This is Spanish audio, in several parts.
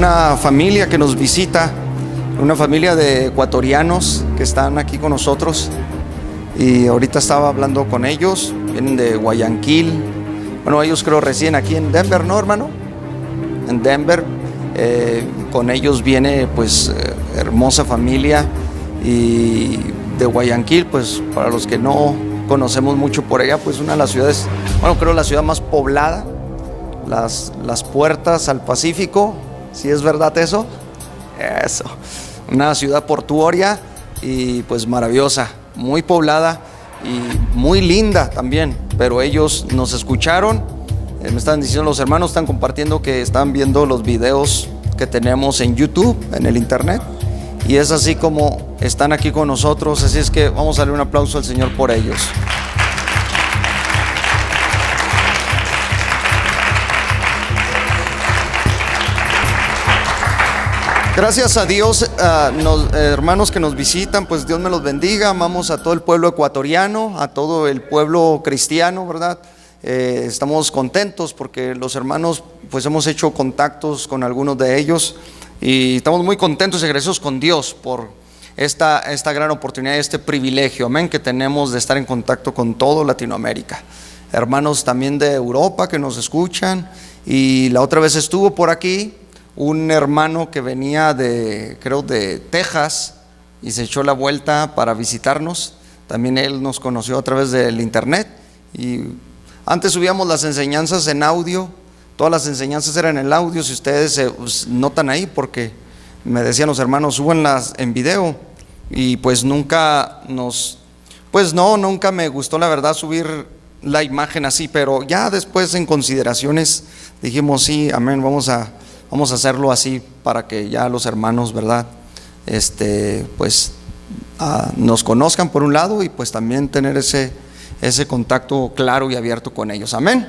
una familia que nos visita, una familia de ecuatorianos que están aquí con nosotros, y ahorita estaba hablando con ellos. Vienen de Guayaquil. Bueno, ellos creo residen aquí en Denver, ¿no, hermano? En Denver. Con ellos viene pues hermosa familia, y de Guayaquil, pues para los que no conocemos mucho por allá, pues una de las ciudades, bueno, creo la ciudad más poblada, las puertas al Pacífico. ¿Sí es verdad eso? Eso, una ciudad portuaria y pues maravillosa, muy poblada y muy linda también. Pero ellos nos escucharon, me están diciendo, los hermanos están compartiendo que están viendo los videos que tenemos en YouTube, en el internet, y es así como están aquí con nosotros. Así es que vamos a darle un aplauso al Señor por ellos. Gracias a Dios, hermanos que nos visitan, pues Dios me los bendiga. Amamos a todo el pueblo ecuatoriano, a todo el pueblo cristiano, ¿verdad? Estamos contentos porque los hermanos, pues hemos hecho contactos con algunos de ellos, y estamos muy contentos y agradecidos con Dios por esta gran oportunidad, este privilegio, amén, que tenemos de estar en contacto con todo Latinoamérica. Hermanos también de Europa que nos escuchan, y la otra vez estuvo por aquí un hermano que venía creo de Texas, y se echó la vuelta para visitarnos. También él nos conoció a través del internet, y antes subíamos las enseñanzas en audio, todas las enseñanzas eran en audio. Si ustedes se notan ahí, porque me decían los hermanos, súbanlas en video, y pues nunca me gustó la verdad subir la imagen así, pero ya después en consideraciones dijimos sí, amén, vamos a hacerlo así para que ya los hermanos, ¿verdad? Pues nos conozcan por un lado, y pues también tener ese contacto claro y abierto con ellos, amén.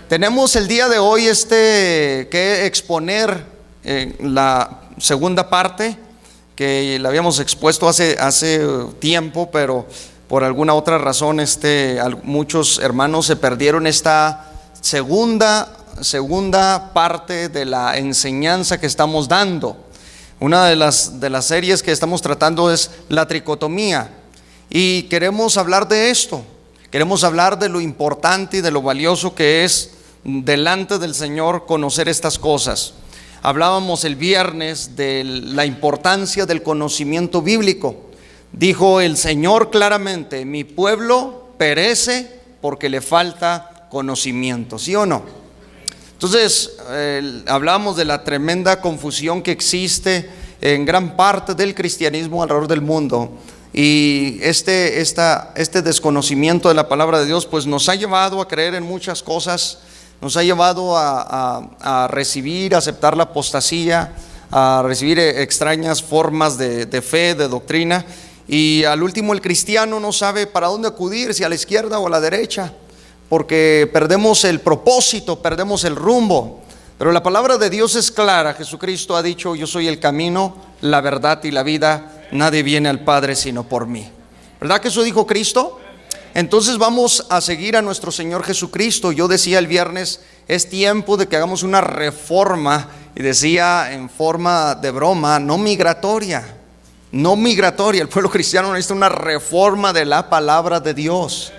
Tenemos el día de hoy que exponer la segunda parte, que la habíamos expuesto hace tiempo, pero por alguna otra razón muchos hermanos se perdieron esta segunda parte de la enseñanza que estamos dando. Una de las series que estamos tratando es la tricotomía, y queremos hablar de esto. Queremos hablar de lo importante y de lo valioso que es delante del Señor conocer estas cosas. Hablábamos el viernes de la importancia del conocimiento bíblico. Dijo el Señor claramente: mi pueblo perece porque le falta conocimiento. ¿Sí o no? Entonces hablábamos de la tremenda confusión que existe en gran parte del cristianismo alrededor del mundo. Y este desconocimiento de la palabra de Dios pues nos ha llevado a creer en muchas cosas, nos ha llevado a aceptar la apostasía, a recibir extrañas formas de fe, de doctrina, y al último el cristiano no sabe para dónde acudir, si a la izquierda o a la derecha, porque perdemos el propósito, perdemos el rumbo. Pero la palabra de Dios es clara. Jesucristo ha dicho: yo soy el camino, la verdad y la vida. Nadie viene al Padre sino por mí. ¿Verdad que eso dijo Cristo? Entonces vamos a seguir a nuestro Señor Jesucristo. Yo decía el viernes, es tiempo de que hagamos una reforma, y decía en forma de broma, no migratoria. El pueblo cristiano necesita una reforma de la palabra de Dios.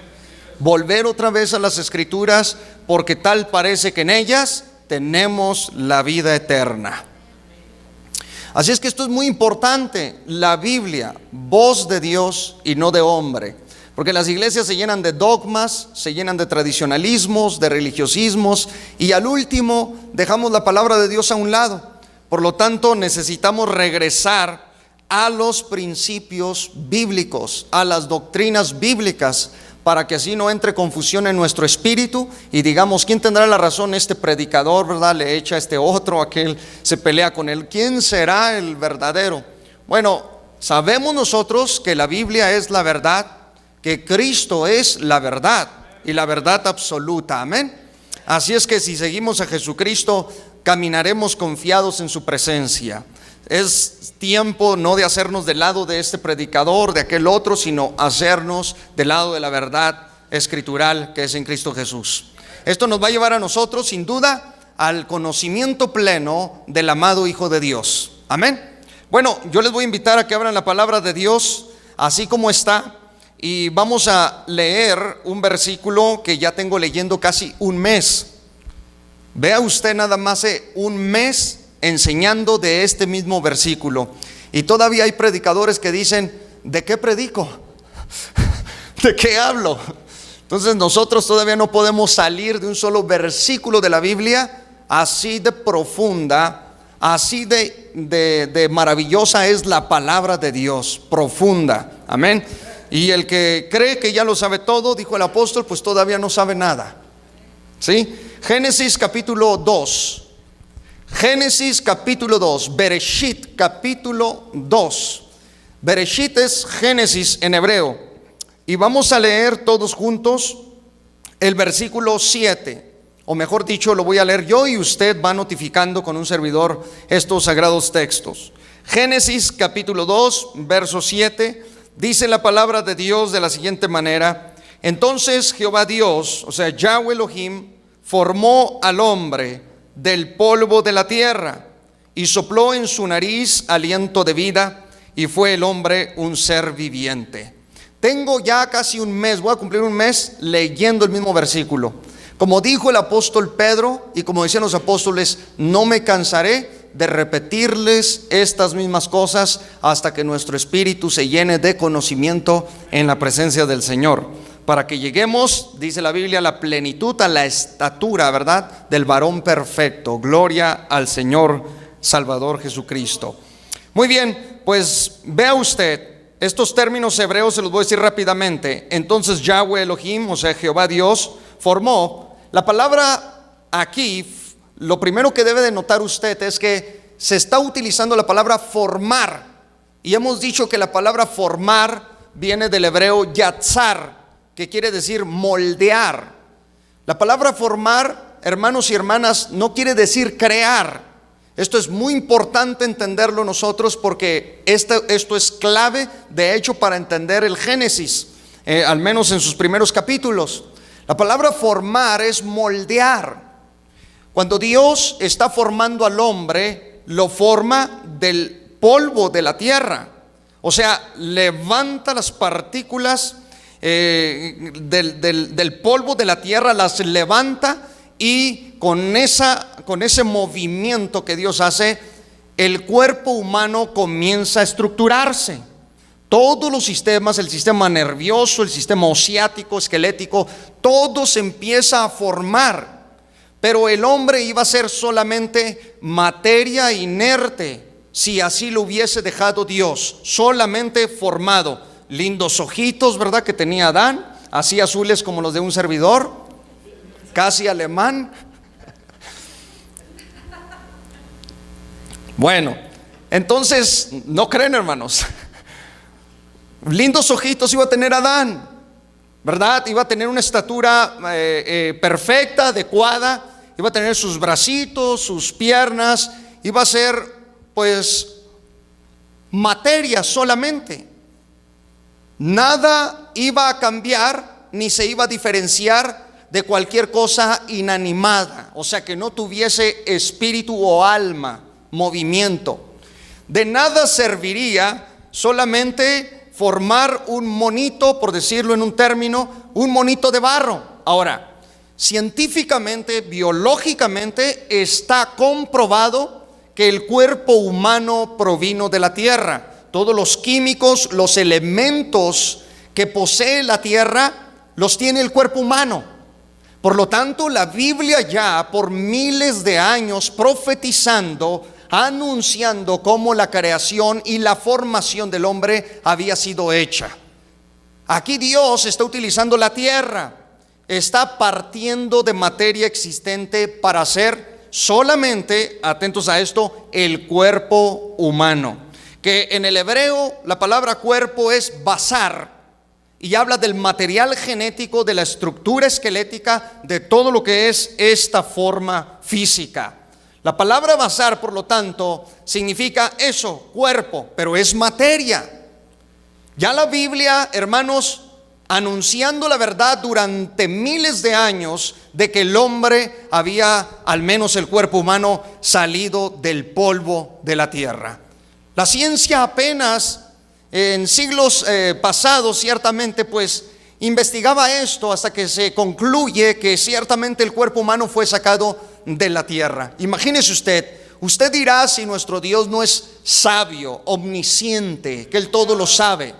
Volver otra vez a las Escrituras, porque tal parece que en ellas tenemos la vida eterna. Así es que esto es muy importante. La Biblia, voz de Dios y no de hombre, porque las iglesias se llenan de dogmas, se llenan de tradicionalismos, de religiosismos, y al último dejamos la palabra de Dios a un lado. Por lo tanto, necesitamos regresar a los principios bíblicos, a las doctrinas bíblicas, para que así no entre confusión en nuestro espíritu y digamos: ¿quién tendrá la razón? Este predicador, ¿verdad?, le echa a este otro, aquel se pelea con él. ¿Quién será el verdadero? Bueno, sabemos nosotros que la Biblia es la verdad, que Cristo es la verdad y la verdad absoluta, amén. Así es que si seguimos a Jesucristo, caminaremos confiados en su presencia. Es tiempo no de hacernos del lado de este predicador, de aquel otro, sino hacernos del lado de la verdad escritural que es en Cristo Jesús. Esto nos va a llevar a nosotros, sin duda, al conocimiento pleno del amado Hijo de Dios. Amén. Bueno, yo les voy a invitar a que abran la palabra de Dios así como está, y vamos a leer un versículo que ya tengo leyendo casi un mes. Vea usted, nada más un mes enseñando de este mismo versículo, y todavía hay predicadores que dicen: ¿de qué predico? ¿De qué hablo? Entonces nosotros todavía no podemos salir de un solo versículo de la Biblia. Así de profunda, así de maravillosa es la palabra de Dios, profunda. Amén. Y el que cree que ya lo sabe todo, dijo el apóstol, pues todavía no sabe nada. ¿Sí? Génesis capítulo 2. Génesis capítulo 2. Bereshit capítulo 2. Bereshit es Génesis en hebreo. Y vamos a leer todos juntos el versículo 7. O mejor dicho, lo voy a leer yo y usted va notificando con un servidor estos sagrados textos. Génesis capítulo 2, verso 7. Dice la palabra de Dios de la siguiente manera: entonces Jehová Dios, o sea Yahweh Elohim, formó al hombre del polvo de la tierra y sopló en su nariz aliento de vida, y fue el hombre un ser viviente. Tengo ya casi un mes, voy a cumplir un mes leyendo el mismo versículo. Como dijo el apóstol Pedro y como decían los apóstoles, no me cansaré de repetirles estas mismas cosas hasta que nuestro espíritu se llene de conocimiento en la presencia del Señor, para que lleguemos, dice la Biblia, a la plenitud, a la estatura, ¿verdad?, del varón perfecto. Gloria al Señor Salvador Jesucristo. Muy bien, pues vea usted, estos términos hebreos se los voy a decir rápidamente. Entonces Yahweh Elohim, o sea Jehová Dios, formó. La palabra aquí, lo primero que debe de notar usted es que se está utilizando la palabra formar, y hemos dicho que la palabra formar viene del hebreo yatzar, que quiere decir moldear. La palabra formar, hermanos y hermanas, no quiere decir crear. Esto es muy importante entenderlo nosotros, porque esto es clave de hecho para entender el Génesis, al menos en sus primeros capítulos. La palabra formar es moldear. Cuando Dios está formando al hombre, lo forma del polvo de la tierra. O sea, levanta las partículas del polvo de la tierra, las levanta, y con ese movimiento que Dios hace, el cuerpo humano comienza a estructurarse. Todos los sistemas, el sistema nervioso, el sistema ociático, esquelético, todo se empieza a formar. Pero el hombre iba a ser solamente materia inerte si así lo hubiese dejado Dios, solamente formado. Lindos ojitos, ¿verdad?, que tenía Adán, así azules como los de un servidor, casi alemán. Bueno, entonces, ¿no creen, hermanos? Lindos ojitos iba a tener Adán, ¿verdad? Iba a tener una estatura perfecta, adecuada. Iba a tener sus bracitos, sus piernas. Iba a ser, pues, materia solamente. Nada iba a cambiar, ni se iba a diferenciar de cualquier cosa inanimada, o sea, que no tuviese espíritu o alma, movimiento. De nada serviría solamente formar un monito, por decirlo en un término, un monito de barro. Ahora, científicamente, biológicamente, está comprobado que el cuerpo humano provino de la tierra. Todos los químicos, los elementos que posee la tierra, los tiene el cuerpo humano. Por lo tanto, la Biblia ya por miles de años profetizando, anunciando cómo la creación y la formación del hombre había sido hecha. Aquí Dios está utilizando la tierra, está partiendo de materia existente para hacer solamente, atentos a esto, el cuerpo humano. Que en el hebreo la palabra cuerpo es basar, y habla del material genético, de la estructura esquelética, de todo lo que es esta forma física. La palabra basar, por lo tanto, significa eso, cuerpo, pero es materia. Ya la Biblia, hermanos, anunciando la verdad durante miles de años de que el hombre había, al menos el cuerpo humano, salido del polvo de la tierra. La ciencia apenas en siglos pasados ciertamente pues investigaba esto hasta que se concluye que ciertamente el cuerpo humano fue sacado de la tierra. Imagínese usted dirá si nuestro Dios no es sabio, omnisciente, que Él todo lo sabe.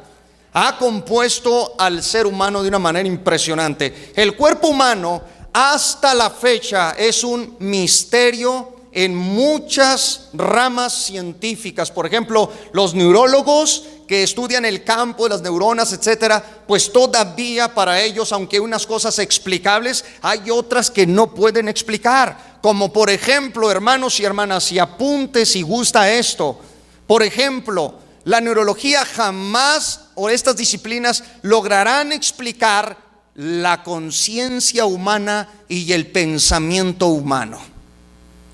Ha compuesto al ser humano de una manera impresionante. El cuerpo humano hasta la fecha es un misterio en muchas ramas científicas. Por ejemplo, los neurólogos que estudian el campo de las neuronas, etcétera, pues todavía para ellos, aunque hay unas cosas explicables, hay otras que no pueden explicar. Como por ejemplo, hermanos y hermanas, si apunte si gusta esto, por ejemplo, la neurología jamás, o estas disciplinas, lograrán explicar la conciencia humana y el pensamiento humano.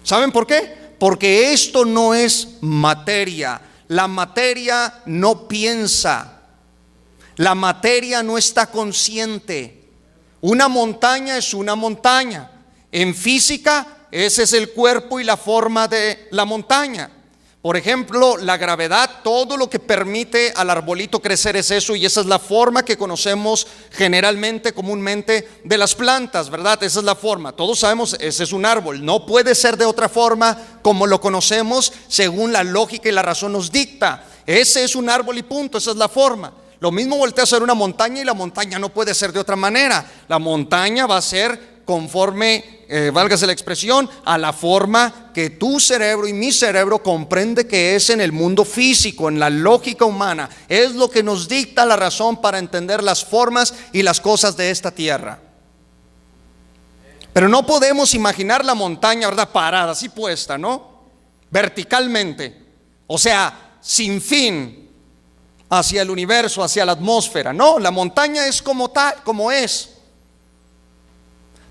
¿Saben por qué? Porque esto no es materia. La materia no piensa. La materia no está consciente. Una montaña es una montaña. En física, ese es el cuerpo y la forma de la montaña. Por ejemplo, la gravedad, todo lo que permite al arbolito crecer es eso, y esa es la forma que conocemos generalmente, comúnmente, de las plantas, ¿verdad? Esa es la forma. Todos sabemos, ese es un árbol. No puede ser de otra forma como lo conocemos según la lógica y la razón nos dicta. Ese es un árbol y punto, esa es la forma. Lo mismo voltea a ser una montaña, y la montaña no puede ser de otra manera. La montaña va a ser conforme, válgase la expresión, a la forma que tu cerebro y mi cerebro comprende que es en el mundo físico, en la lógica humana. Es lo que nos dicta la razón para entender las formas y las cosas de esta tierra. Pero no podemos imaginar la montaña, ¿verdad?, parada, así puesta, ¿no? Verticalmente, o sea, sin fin, hacia el universo, hacia la atmósfera. No, la montaña es como tal, como es.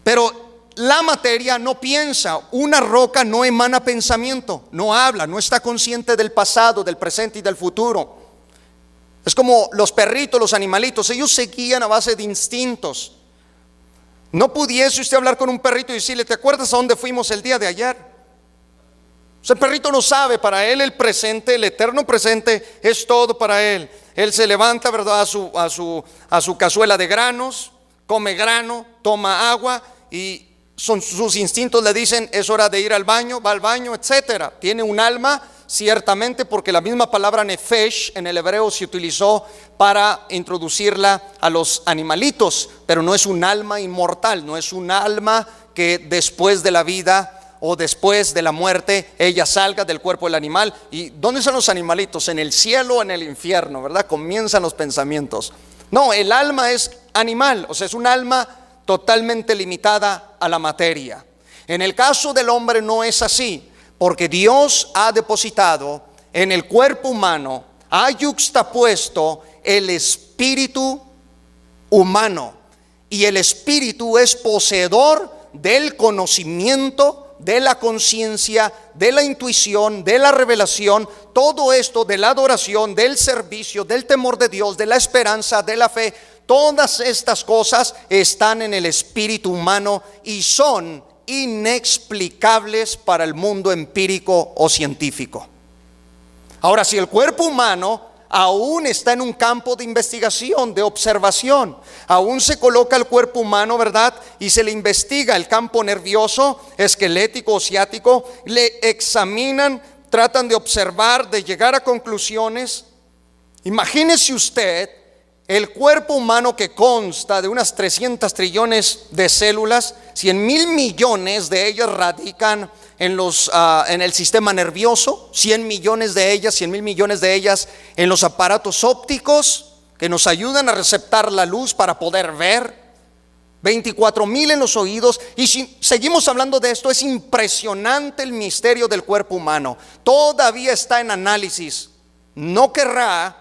Pero la materia no piensa. Una roca no emana pensamiento, no habla, no está consciente del pasado, del presente y del futuro. Es como los perritos, los animalitos, ellos se guían a base de instintos. No pudiese usted hablar con un perrito y decirle: ¿te acuerdas a dónde fuimos el día de ayer? O sea, el perrito no sabe. Para él el presente, el eterno presente, es todo para él. Él se levanta, ¿verdad?, a su cazuela de granos, come grano, toma agua, y sus instintos le dicen: es hora de ir al baño, va al baño, etcétera. Tiene un alma, ciertamente, porque la misma palabra nefesh en el hebreo se utilizó para introducirla a los animalitos, pero no es un alma inmortal, no es un alma que después de la vida o después de la muerte ella salga del cuerpo del animal. ¿Y dónde están los animalitos? ¿En el cielo o en el infierno? ¿Verdad? Comienzan los pensamientos. No, el alma es animal, o sea, es un alma totalmente limitada a la materia. En el caso del hombre no es así, porque Dios ha depositado en el cuerpo humano, ha yuxtapuesto el espíritu humano, y el espíritu es poseedor del conocimiento, de la conciencia, de la intuición, de la revelación, todo esto, de la adoración, del servicio, del temor de Dios, de la esperanza, de la fe. Todas estas cosas están en el espíritu humano y son inexplicables para el mundo empírico o científico. Ahora, si el cuerpo humano aún está en un campo de investigación, de observación, aún se coloca el cuerpo humano, ¿verdad?, y se le investiga el campo nervioso, esquelético o ciático, le examinan, tratan de observar, de llegar a conclusiones. Imagínese usted el cuerpo humano, que consta de unas 300 trillones de células, 100,000 millones de ellas radican en el sistema nervioso, 100 millones de ellas, 100,000 millones de ellas en los aparatos ópticos que nos ayudan a receptar la luz para poder ver, 24,000 en los oídos. Y si seguimos hablando de esto, es impresionante el misterio del cuerpo humano. Todavía está en análisis. No querrán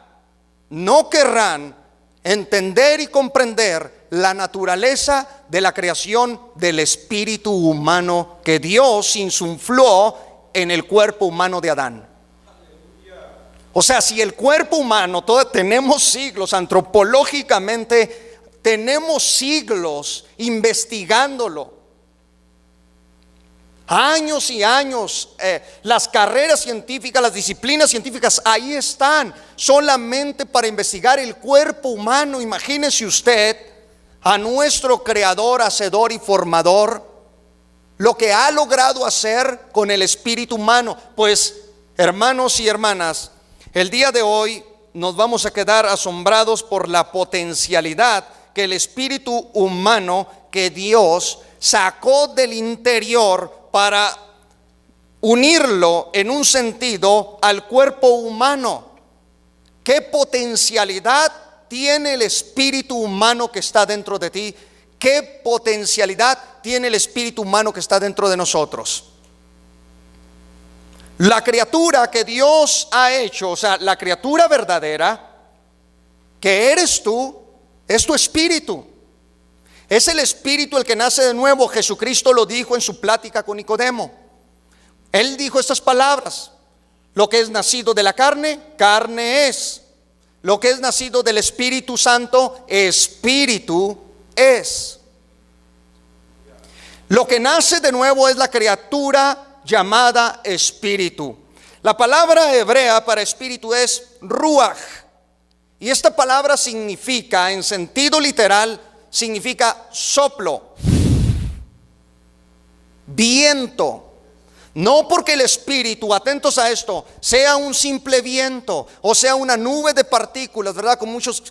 entender y comprender la naturaleza de la creación del espíritu humano que Dios insufló en el cuerpo humano de Adán. O sea, si el cuerpo humano, tenemos siglos antropológicamente tenemos siglos investigándolo. Años y años, las carreras científicas, las disciplinas científicas, ahí están, solamente para investigar el cuerpo humano. Imagínese usted a nuestro creador, hacedor y formador, lo que ha logrado hacer con el espíritu humano. Pues, hermanos y hermanas, el día de hoy nos vamos a quedar asombrados por la potencialidad que el espíritu humano, que Dios sacó del interior para unirlo en un sentido al cuerpo humano. ¿Qué potencialidad tiene el espíritu humano que está dentro de ti? ¿Qué potencialidad tiene el espíritu humano que está dentro de nosotros? La criatura que Dios ha hecho, o sea, la criatura verdadera que eres tú, es tu espíritu. Es el espíritu el que nace de nuevo. Jesucristo lo dijo en su plática con Nicodemo. Él dijo estas palabras: lo que es nacido de la carne, carne es. Lo que es nacido del Espíritu Santo, espíritu es. Lo que nace de nuevo es la criatura llamada espíritu. La palabra hebrea para espíritu es ruach. Y esta palabra significa, en sentido literal, significa soplo, viento. No porque el espíritu, atentos a esto, sea un simple viento o sea una nube de partículas, ¿verdad? Como muchos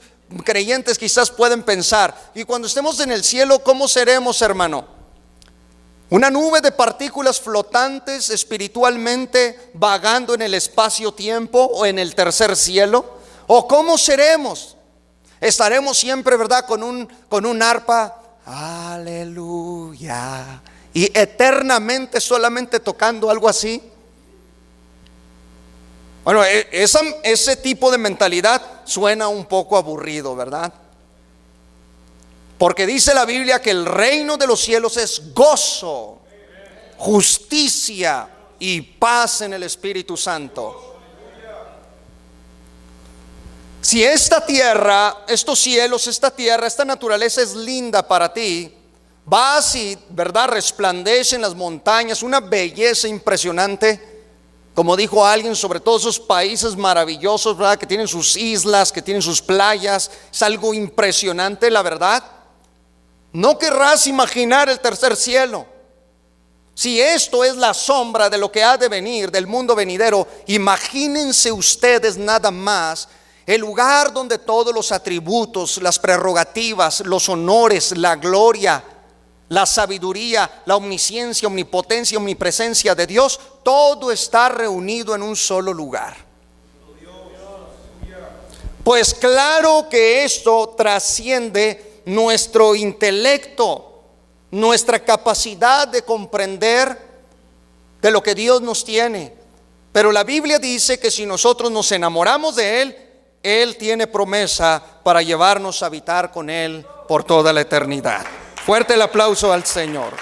creyentes quizás pueden pensar. Y cuando estemos en el cielo, ¿cómo seremos, hermano? Una nube de partículas flotantes espiritualmente, vagando en el espacio-tiempo o en el tercer cielo. ¿O cómo seremos? Estaremos siempre, ¿verdad? Con un arpa, aleluya, y eternamente solamente tocando algo así. Bueno, ese tipo de mentalidad suena un poco aburrido, ¿verdad? Porque dice la Biblia que el reino de los cielos es gozo, justicia y paz en el Espíritu Santo. Si esta tierra, estos cielos, esta tierra, esta naturaleza es linda para ti, vas y, ¿verdad?, resplandecen las montañas, una belleza impresionante, como dijo alguien, sobre todos esos países maravillosos, ¿verdad?, que tienen sus islas, que tienen sus playas, es algo impresionante, la verdad. No querrás imaginar el tercer cielo. Si esto es la sombra de lo que ha de venir, del mundo venidero, imagínense ustedes nada más el lugar donde todos los atributos, las prerrogativas, los honores, la gloria, la sabiduría, la omnisciencia, omnipotencia, omnipresencia de Dios, todo está reunido en un solo lugar. Pues claro que esto trasciende nuestro intelecto, nuestra capacidad de comprender de lo que Dios nos tiene. Pero la Biblia dice que si nosotros nos enamoramos de Él, Él tiene promesa para llevarnos a habitar con Él por toda la eternidad. Fuerte el aplauso al Señor.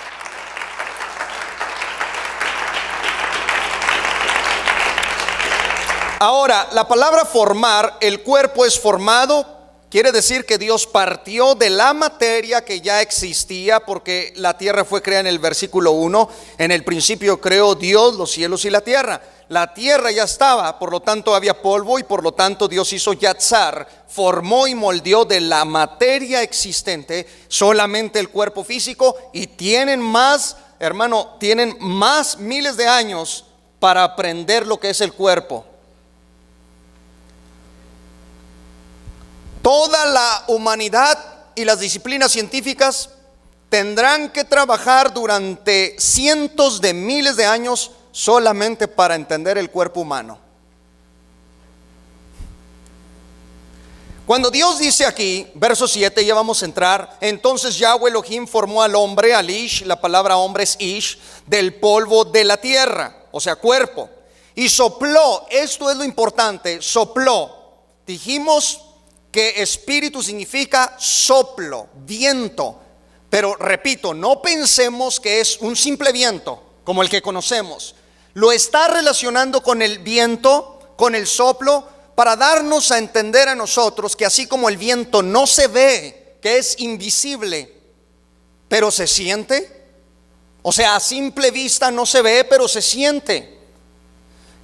Ahora, la palabra formar, el cuerpo es formado, quiere decir que Dios partió de la materia que ya existía, porque la tierra fue creada en el versículo 1. En el principio creó Dios los cielos y la tierra. La tierra ya estaba, por lo tanto había polvo, y por lo tanto Dios hizo yatzar, formó y moldeó de la materia existente solamente el cuerpo físico. Y tienen más, hermano, tienen más miles de años para aprender lo que es el cuerpo. Toda la humanidad y las disciplinas científicas tendrán que trabajar durante cientos de miles de años solamente para entender el cuerpo humano. Cuando Dios dice aquí, verso 7, ya vamos a entrar: entonces Yahweh Elohim formó al hombre, al Ish, la palabra hombre es Ish, del polvo de la tierra, o sea, cuerpo, y sopló. Esto es lo importante, sopló. Dijimos que espíritu significa soplo, viento. Pero repito, no pensemos que es un simple viento como el que conocemos. Lo está relacionando con el viento, con el soplo, para darnos a entender a nosotros que así como el viento no se ve, que es invisible, pero se siente. O sea, a simple vista no se ve, pero se siente.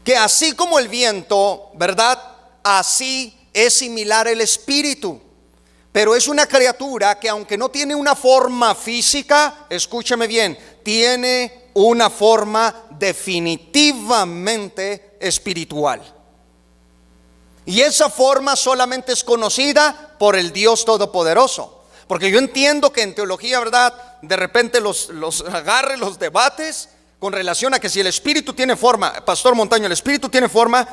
Que así como el viento, ¿verdad? Así es similar el espíritu. Pero es una criatura que, aunque no tiene una forma física, escúchame bien, tiene una forma definitivamente espiritual. Y esa forma solamente es conocida por el Dios Todopoderoso. Porque yo entiendo que en teología, ¿verdad?, de repente los agarre los debates con relación a que si el espíritu tiene forma. Pastor Montaño, ¿el espíritu tiene forma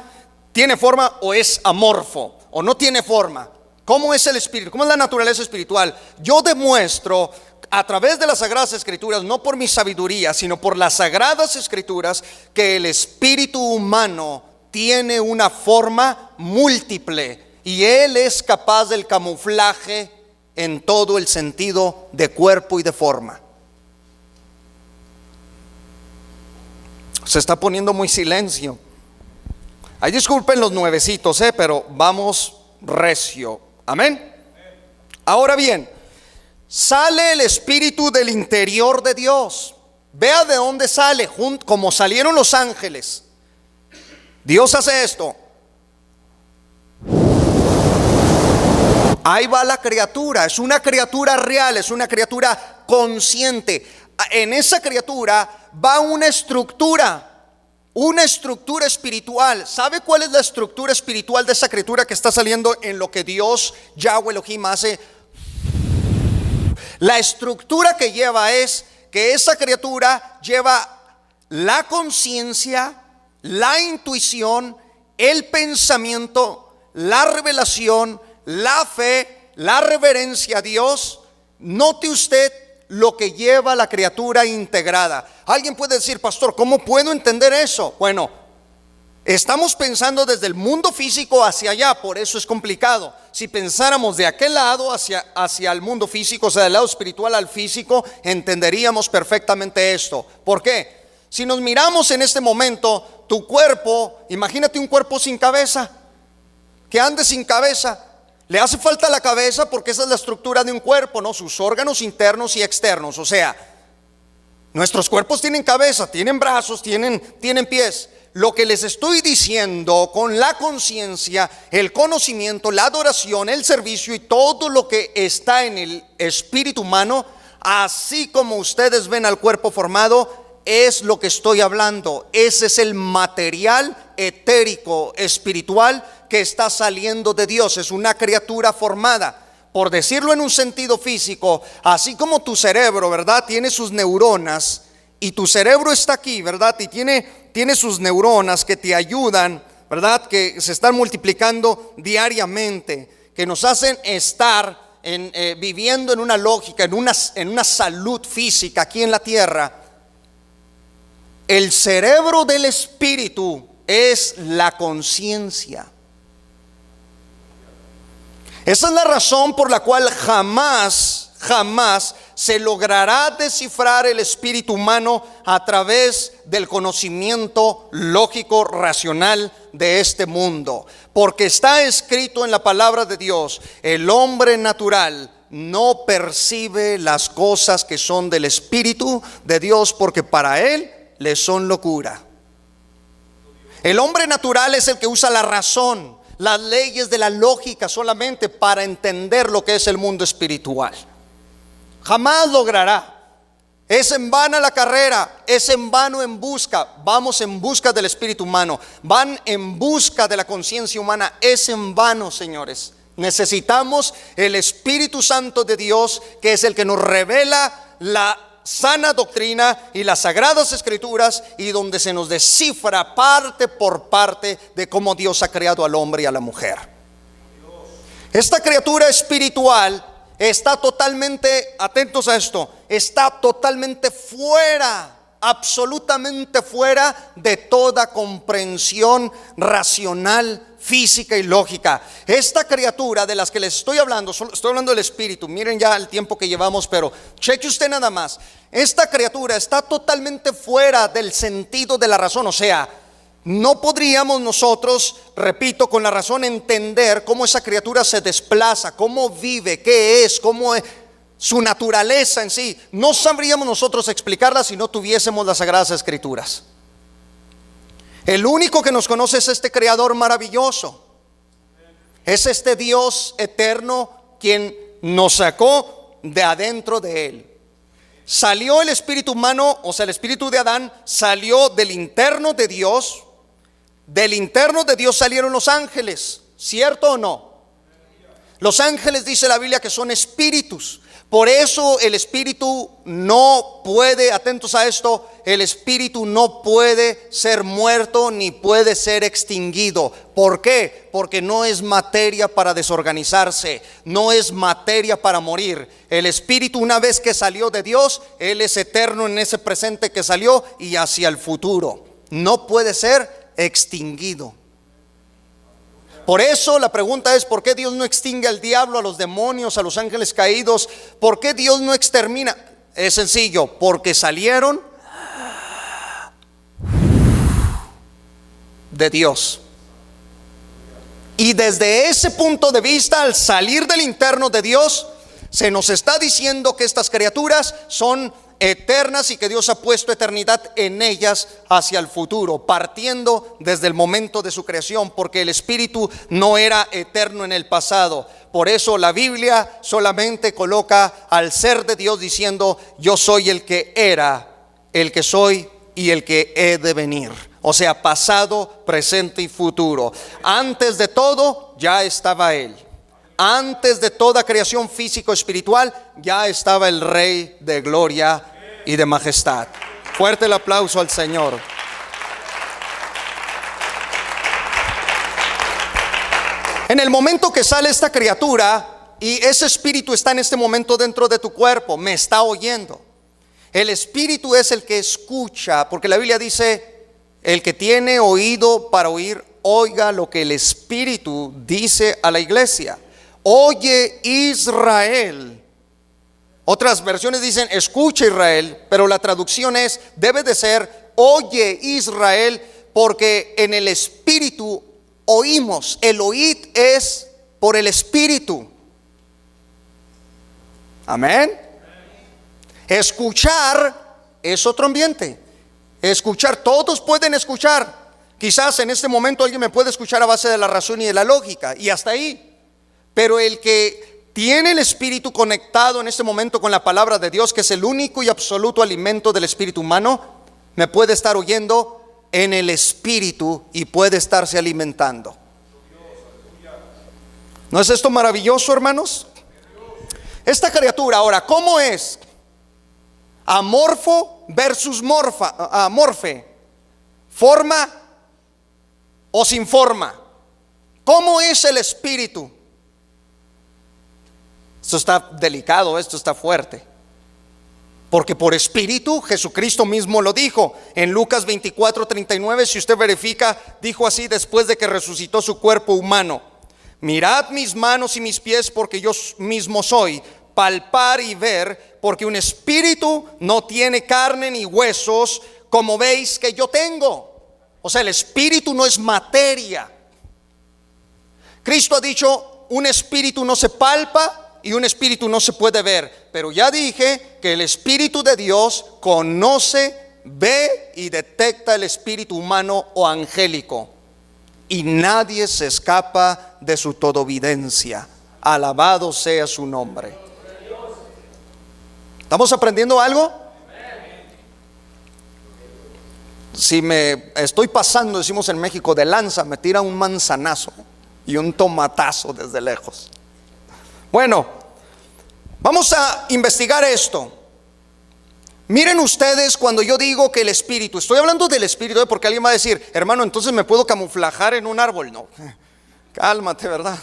o es amorfo o no tiene forma? ¿Cómo es el espíritu? ¿Cómo es la naturaleza espiritual? Yo demuestro a través de las Sagradas Escrituras, no por mi sabiduría, sino por las Sagradas Escrituras, que el espíritu humano tiene una forma múltiple y él es capaz del camuflaje en todo el sentido de cuerpo y de forma. Se está poniendo muy silencio. Ay, disculpen los nuevecitos, pero vamos recio. Amén. Ahora bien, sale el espíritu del interior de Dios. Vea de dónde sale, como salieron los ángeles. Dios hace esto. Ahí va la criatura. Es una criatura real, es una criatura consciente. En esa criatura va una estructura espiritual. ¿Sabe cuál es la estructura espiritual de esa criatura que está saliendo en lo que Dios, Yahweh Elohim, hace? La estructura que lleva es que esa criatura lleva la conciencia, la intuición, el pensamiento, la revelación, la fe, la reverencia a Dios. Note usted lo que lleva la criatura integrada. Alguien puede decir: pastor, ¿cómo puedo entender eso? Bueno, estamos pensando desde el mundo físico hacia allá, por eso es complicado. Si pensáramos de aquel lado hacia el mundo físico, o sea, del lado espiritual al físico, entenderíamos perfectamente esto. ¿Por qué? Si nos miramos en este momento, tu cuerpo, imagínate un cuerpo sin cabeza, que ande sin cabeza. Le hace falta la cabeza porque esa es la estructura de un cuerpo, ¿no? Sus órganos internos y externos. O sea, nuestros cuerpos tienen cabeza, tienen brazos, tienen pies. Lo que les estoy diciendo con la conciencia, el conocimiento, la adoración, el servicio y todo lo que está en el espíritu humano, así como ustedes ven al cuerpo formado, es lo que estoy hablando. Ese es el material etérico, espiritual, que está saliendo de Dios. Es una criatura formada. Por decirlo en un sentido físico, así como tu cerebro, ¿verdad?, tiene sus neuronas, y tu cerebro está aquí, ¿verdad?, y tiene sus neuronas que te ayudan, ¿verdad?, que se están multiplicando diariamente, que nos hacen estar viviendo en una lógica, en una salud física aquí en la tierra. El cerebro del espíritu es la conciencia. Esa es la razón por la cual jamás se logrará descifrar el espíritu humano a través del conocimiento lógico, racional de este mundo. Porque está escrito en la palabra de Dios: el hombre natural no percibe las cosas que son del espíritu de Dios, porque para él le son locura. El hombre natural es el que usa la razón, las leyes de la lógica solamente para entender lo que es el mundo espiritual. Jamás logrará. Es en vano la carrera, es en vano vamos en busca del espíritu humano, van en busca de la conciencia humana. Es en vano, señores. Necesitamos el Espíritu Santo de Dios, que es el que nos revela la sana doctrina y las Sagradas Escrituras, y donde se nos descifra parte por parte de cómo Dios ha creado al hombre y a la mujer. Esta criatura espiritual está totalmente, atentos a esto, está totalmente fuera, absolutamente fuera de toda comprensión racional, física y lógica. Esta criatura de las que les estoy hablando, estoy hablando del espíritu. Miren ya el tiempo que llevamos, pero cheque usted nada más. Esta criatura está totalmente fuera del sentido de la razón. O sea, no podríamos nosotros, repito, con la razón entender cómo esa criatura se desplaza, cómo vive, qué es, cómo es su naturaleza en sí. No sabríamos nosotros explicarla si no tuviésemos las Sagradas Escrituras. El único que nos conoce es este Creador maravilloso. Es este Dios eterno quien nos sacó de adentro de Él. Salió el espíritu humano, o sea, el espíritu de Adán salió del interno de Dios. Del interno de Dios salieron los ángeles, ¿cierto o no? Los ángeles, dice la Biblia, que son espíritus. Por eso el espíritu no puede, atentos a esto, el espíritu no puede ser muerto ni puede ser extinguido. ¿Por qué? Porque no es materia para desorganizarse, no es materia para morir. El espíritu, una vez que salió de Dios, Él es eterno en ese presente que salió y hacia el futuro. No puede ser extinguido. Por eso la pregunta es: ¿por qué Dios no extingue al diablo, a los demonios, a los ángeles caídos? ¿Por qué Dios no extermina? Es sencillo: porque salieron de Dios. Y desde ese punto de vista, al salir del interno de Dios, se nos está diciendo que estas criaturas son eternas y que Dios ha puesto eternidad en ellas hacia el futuro, partiendo desde el momento de su creación, porque el espíritu no era eterno en el pasado. Por eso la Biblia solamente coloca al ser de Dios diciendo: yo soy el que era, el que soy y el que he de venir. O sea, pasado, presente y futuro. Antes de todo ya estaba Él. Antes de toda creación físico-espiritual ya estaba el Rey de gloria y de majestad. Fuerte el aplauso al Señor. En el momento que sale esta criatura y ese espíritu está en este momento dentro de tu cuerpo, me está oyendo. El espíritu es el que escucha, porque la Biblia dice: el que tiene oído para oír, oiga lo que el espíritu dice a la iglesia. Oye, Israel. Otras versiones dicen: escucha, Israel, pero la traducción debe de ser: oye, Israel, porque en el espíritu oímos. El oír es por el espíritu. Amén. Escuchar es otro ambiente. Escuchar, todos pueden escuchar. Quizás en este momento alguien me puede escuchar a base de la razón y de la lógica, y hasta ahí. Pero el que tiene el espíritu conectado en este momento con la palabra de Dios, que es el único y absoluto alimento del espíritu humano, me puede estar oyendo en el espíritu y puede estarse alimentando. ¿No es esto maravilloso, hermanos? Esta criatura, ahora, ¿cómo es? Amorfo versus amorfe. Forma o sin forma. ¿Cómo es el espíritu? Esto está delicado, esto está fuerte. Porque por espíritu, Jesucristo mismo lo dijo en Lucas 24:39. Si usted verifica, dijo así después de que resucitó su cuerpo humano: mirad mis manos y mis pies, porque yo mismo soy. Palpar y ver, porque un espíritu no tiene carne ni huesos, como veis que yo tengo. O sea, el espíritu no es materia. Cristo ha dicho: un espíritu no se palpa y un espíritu no se puede ver. Pero ya dije que el Espíritu de Dios conoce, ve y detecta el espíritu humano o angélico, y nadie se escapa de su todovidencia. Alabado sea su nombre. ¿Estamos aprendiendo algo? Si me estoy pasando, decimos en México, de lanza, me tira un manzanazo y un tomatazo desde lejos. Bueno, vamos a investigar esto. Miren ustedes, cuando yo digo que el espíritu, estoy hablando del espíritu, porque alguien va a decir: hermano, entonces me puedo camuflajar en un árbol. No, cálmate, ¿verdad?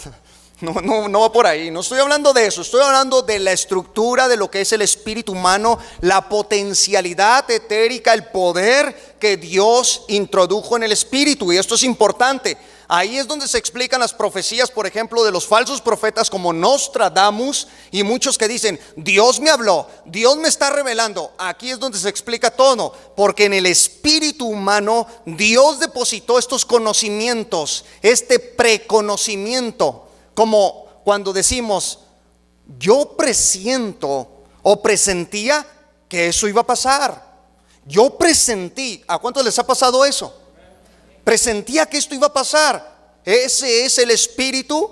No va por ahí. No estoy hablando de eso. Estoy hablando de la estructura de lo que es el espíritu humano, la potencialidad etérica, el poder que Dios introdujo en el espíritu. Y esto es importante. Ahí es donde se explican las profecías, por ejemplo, de los falsos profetas como Nostradamus y muchos que dicen, Dios me habló, Dios me está revelando. Aquí es donde se explica todo, porque en el espíritu humano Dios depositó estos conocimientos, este preconocimiento, como cuando decimos, yo presiento o presentía que eso iba a pasar. Yo presentí. ¿A cuántos les ha pasado eso? Presentía que esto iba a pasar. Ese es el espíritu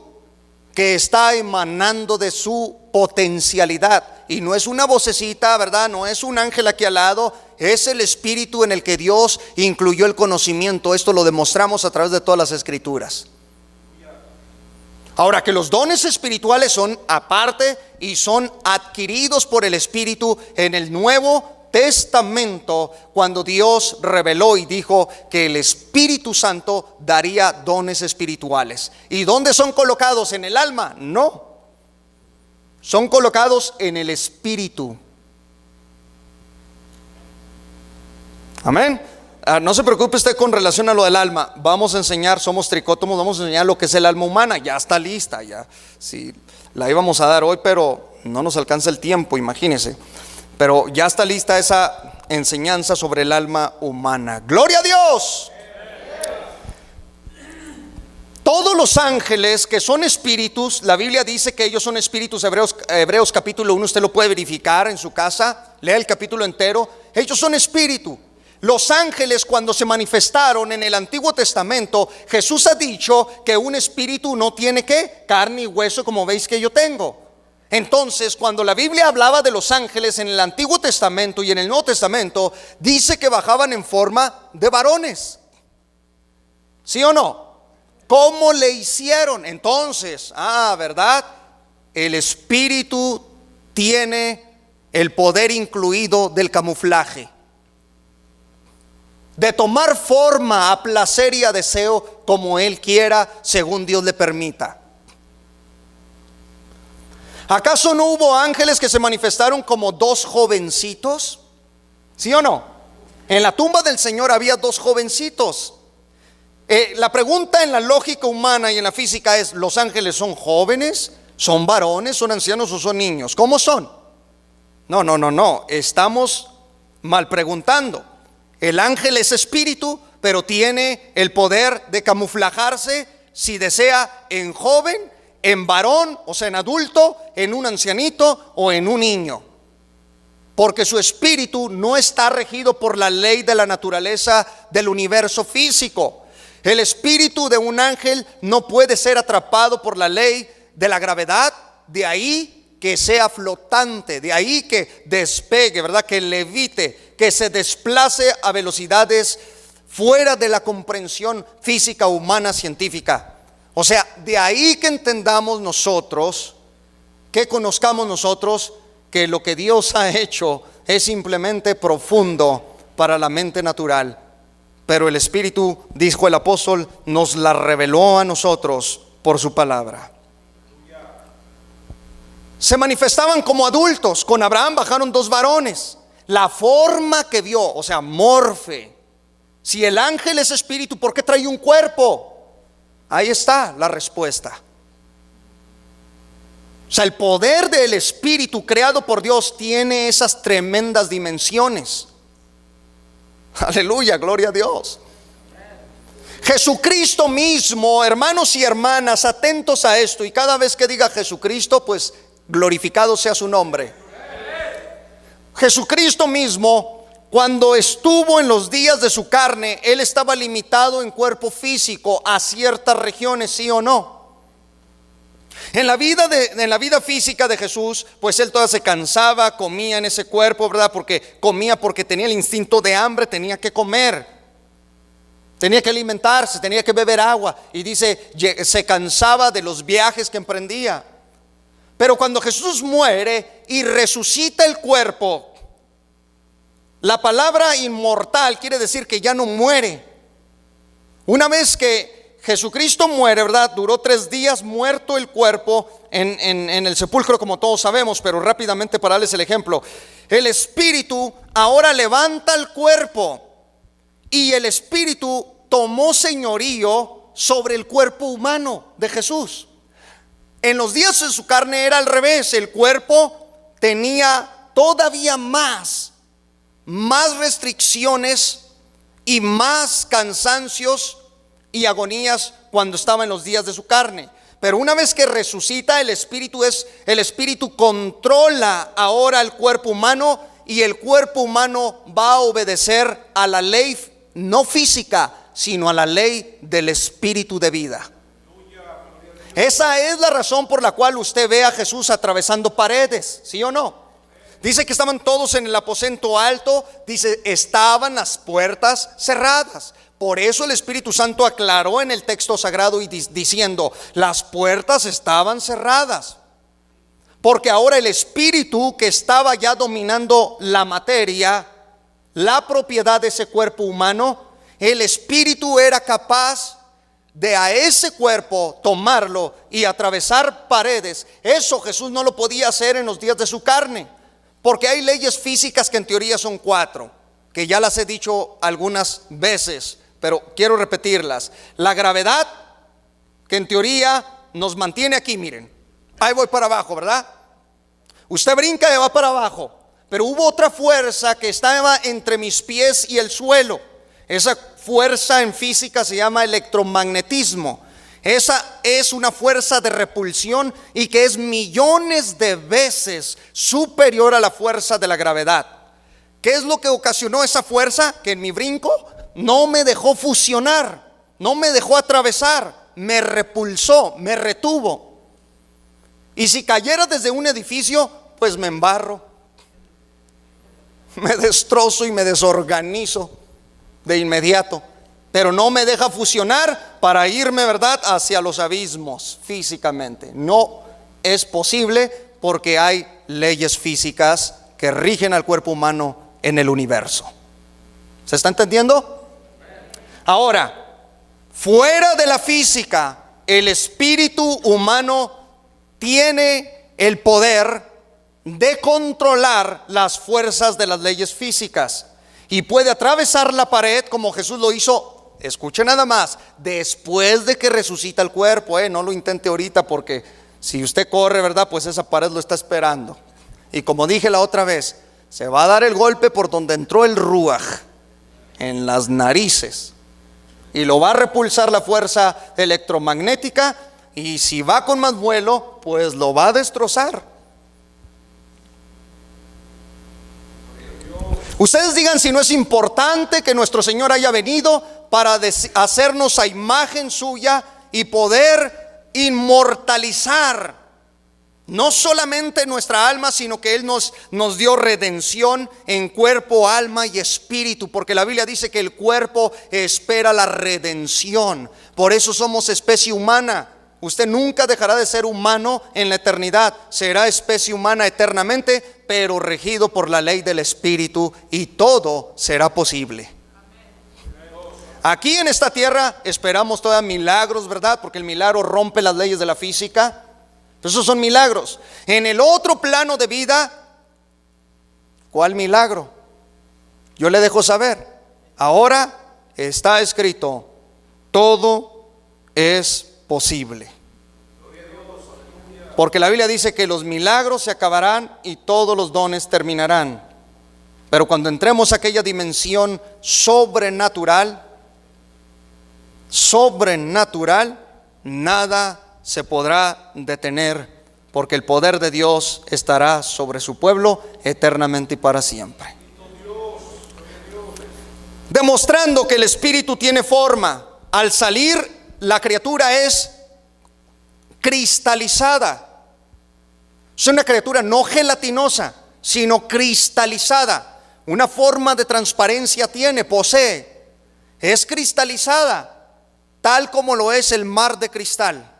que está emanando de su potencialidad. Y no es una vocecita, ¿verdad? No es un ángel aquí al lado. Es el espíritu en el que Dios incluyó el conocimiento. Esto lo demostramos a través de todas las escrituras. Ahora, que los dones espirituales son aparte y son adquiridos por el Espíritu en el Nuevo Testamento, cuando Dios reveló y dijo que el Espíritu Santo daría dones espirituales. ¿Y dónde son colocados? ¿En el alma? No, son colocados en el Espíritu. Amén. No se preocupe usted con relación a lo del alma. Vamos a enseñar, somos tricótomos, vamos a enseñar lo que es el alma humana. Ya está lista, ya. Sí, la íbamos a dar hoy, pero no nos alcanza el tiempo, imagínese. Pero ya está lista esa enseñanza sobre el alma humana. ¡Gloria a Dios! Todos los ángeles que son espíritus, la Biblia dice que ellos son espíritus. Hebreos capítulo 1, usted lo puede verificar en su casa, lea el capítulo entero. Ellos son espíritu. Los ángeles, cuando se manifestaron en el Antiguo Testamento, Jesús ha dicho que un espíritu no tiene ¿qué? Carne y hueso, como veis que yo tengo. Entonces, cuando la Biblia hablaba de los ángeles en el Antiguo Testamento y en el Nuevo Testamento, dice que bajaban en forma de varones. ¿Sí o no? ¿Cómo le hicieron? Entonces, ¿verdad? El espíritu tiene el poder incluido del camuflaje, de tomar forma a placer y a deseo como Él quiera, según Dios le permita. ¿Acaso no hubo ángeles que se manifestaron como dos jovencitos? ¿Sí o no? En la tumba del Señor había dos jovencitos. La pregunta en la lógica humana y en la física es, ¿los ángeles son jóvenes? ¿Son varones? ¿Son ancianos o son niños? ¿Cómo son? No, estamos mal preguntando. El ángel es espíritu, pero tiene el poder de camuflajarse si desea en joven, en varón, o sea en adulto, en un ancianito o en un niño. Porque su espíritu no está regido por la ley de la naturaleza del universo físico. El espíritu de un ángel no puede ser atrapado por la ley de la gravedad, de ahí que sea flotante, de ahí que despegue, ¿verdad? Que levite, que se desplace a velocidades fuera de la comprensión física, humana, científica. O sea, de ahí que entendamos nosotros, que conozcamos nosotros, que lo que Dios ha hecho es simplemente profundo para la mente natural. Pero el Espíritu, dijo el apóstol, nos la reveló a nosotros por su palabra. Se manifestaban como adultos. Con Abraham bajaron dos varones. La forma que vio, o sea, morfe. Si el ángel es espíritu, ¿por qué trae un cuerpo? Ahí está la respuesta. O sea, el poder del espíritu creado por Dios tiene esas tremendas dimensiones. Aleluya, gloria a Dios. Jesucristo mismo, hermanos y hermanas, atentos a esto, y cada vez que diga Jesucristo, pues glorificado sea su nombre. Jesucristo mismo, cuando estuvo en los días de su carne, Él estaba limitado en cuerpo físico a ciertas regiones, ¿sí o no? En la vida física de Jesús, pues Él todavía se cansaba, comía en ese cuerpo, ¿verdad? Comía porque tenía el instinto de hambre, tenía que comer, tenía que alimentarse, tenía que beber agua. Y dice, se cansaba de los viajes que emprendía. Pero cuando Jesús muere y resucita el cuerpo, la palabra inmortal quiere decir que ya no muere. Una vez que Jesucristo muere, ¿verdad? Duró 3 días muerto el cuerpo en el sepulcro, como todos sabemos, pero rápidamente para darles el ejemplo. El espíritu ahora levanta el cuerpo y el espíritu tomó señorío sobre el cuerpo humano de Jesús. En los días de su carne era al revés. El cuerpo tenía todavía más restricciones y más cansancios y agonías cuando estaba en los días de su carne. Pero una vez que resucita, el Espíritu controla ahora el cuerpo humano, y el cuerpo humano va a obedecer a la ley no física, sino a la ley del Espíritu de vida. Esa es la razón por la cual usted ve a Jesús atravesando paredes, ¿sí o no? Dice que estaban todos en el aposento alto, dice, estaban las puertas cerradas. Por eso el Espíritu Santo aclaró en el texto sagrado y diciendo, las puertas estaban cerradas. Porque ahora el Espíritu que estaba ya dominando la materia, la propiedad de ese cuerpo humano, el Espíritu era capaz de a ese cuerpo tomarlo y atravesar paredes. Eso Jesús no lo podía hacer en los días de su carne, porque hay leyes físicas que en teoría son 4, que ya las he dicho algunas veces, pero quiero repetirlas. La gravedad, que en teoría nos mantiene aquí, miren, ahí voy para abajo, ¿verdad? Usted brinca y va para abajo, pero hubo otra fuerza que estaba entre mis pies y el suelo. Esa fuerza en física se llama electromagnetismo. Esa es una fuerza de repulsión y que es millones de veces superior a la fuerza de la gravedad. ¿Qué es lo que ocasionó esa fuerza? Que en mi brinco no me dejó fusionar, no me dejó atravesar, me repulsó, me retuvo. Y si cayera desde un edificio, pues me embarro, me destrozo y me desorganizo de inmediato. Pero no me deja fusionar para irme, ¿verdad?, hacia los abismos físicamente. No es posible porque hay leyes físicas que rigen al cuerpo humano en el universo. ¿Se está entendiendo? Ahora, fuera de la física, el espíritu humano tiene el poder de controlar las fuerzas de las leyes físicas y puede atravesar la pared como Jesús lo hizo. Escuche nada más, después de que resucita el cuerpo, no lo intente ahorita, porque si usted corre, ¿verdad?, pues esa pared lo está esperando. Y como dije la otra vez, se va a dar el golpe por donde entró el ruaj, en las narices, y lo va a repulsar la fuerza electromagnética, y si va con más vuelo, pues lo va a destrozar. Ustedes digan si no es importante que nuestro Señor haya venido para hacernos a imagen suya y poder inmortalizar no solamente nuestra alma, sino que Él nos dio redención en cuerpo, alma y espíritu, porque la Biblia dice que el cuerpo espera la redención. Por eso somos especie humana. Usted nunca dejará de ser humano en la eternidad, será especie humana eternamente, pero regido por la ley del Espíritu, y todo será posible. Aquí en esta tierra esperamos todavía milagros, ¿verdad? Porque el milagro rompe las leyes de la física. Esos son milagros. En el otro plano de vida, ¿cuál milagro? Yo le dejo saber. Ahora está escrito, todo es posible. Porque la Biblia dice que los milagros se acabarán y todos los dones terminarán. Pero cuando entremos a aquella dimensión sobrenatural, nada se podrá detener, porque el poder de Dios estará sobre su pueblo eternamente y para siempre. Demostrando que el Espíritu tiene forma. Al salir, la criatura es cristalizada. Es una criatura no gelatinosa, sino cristalizada. Una forma de transparencia tiene, posee. Es cristalizada, tal como lo es el mar de cristal.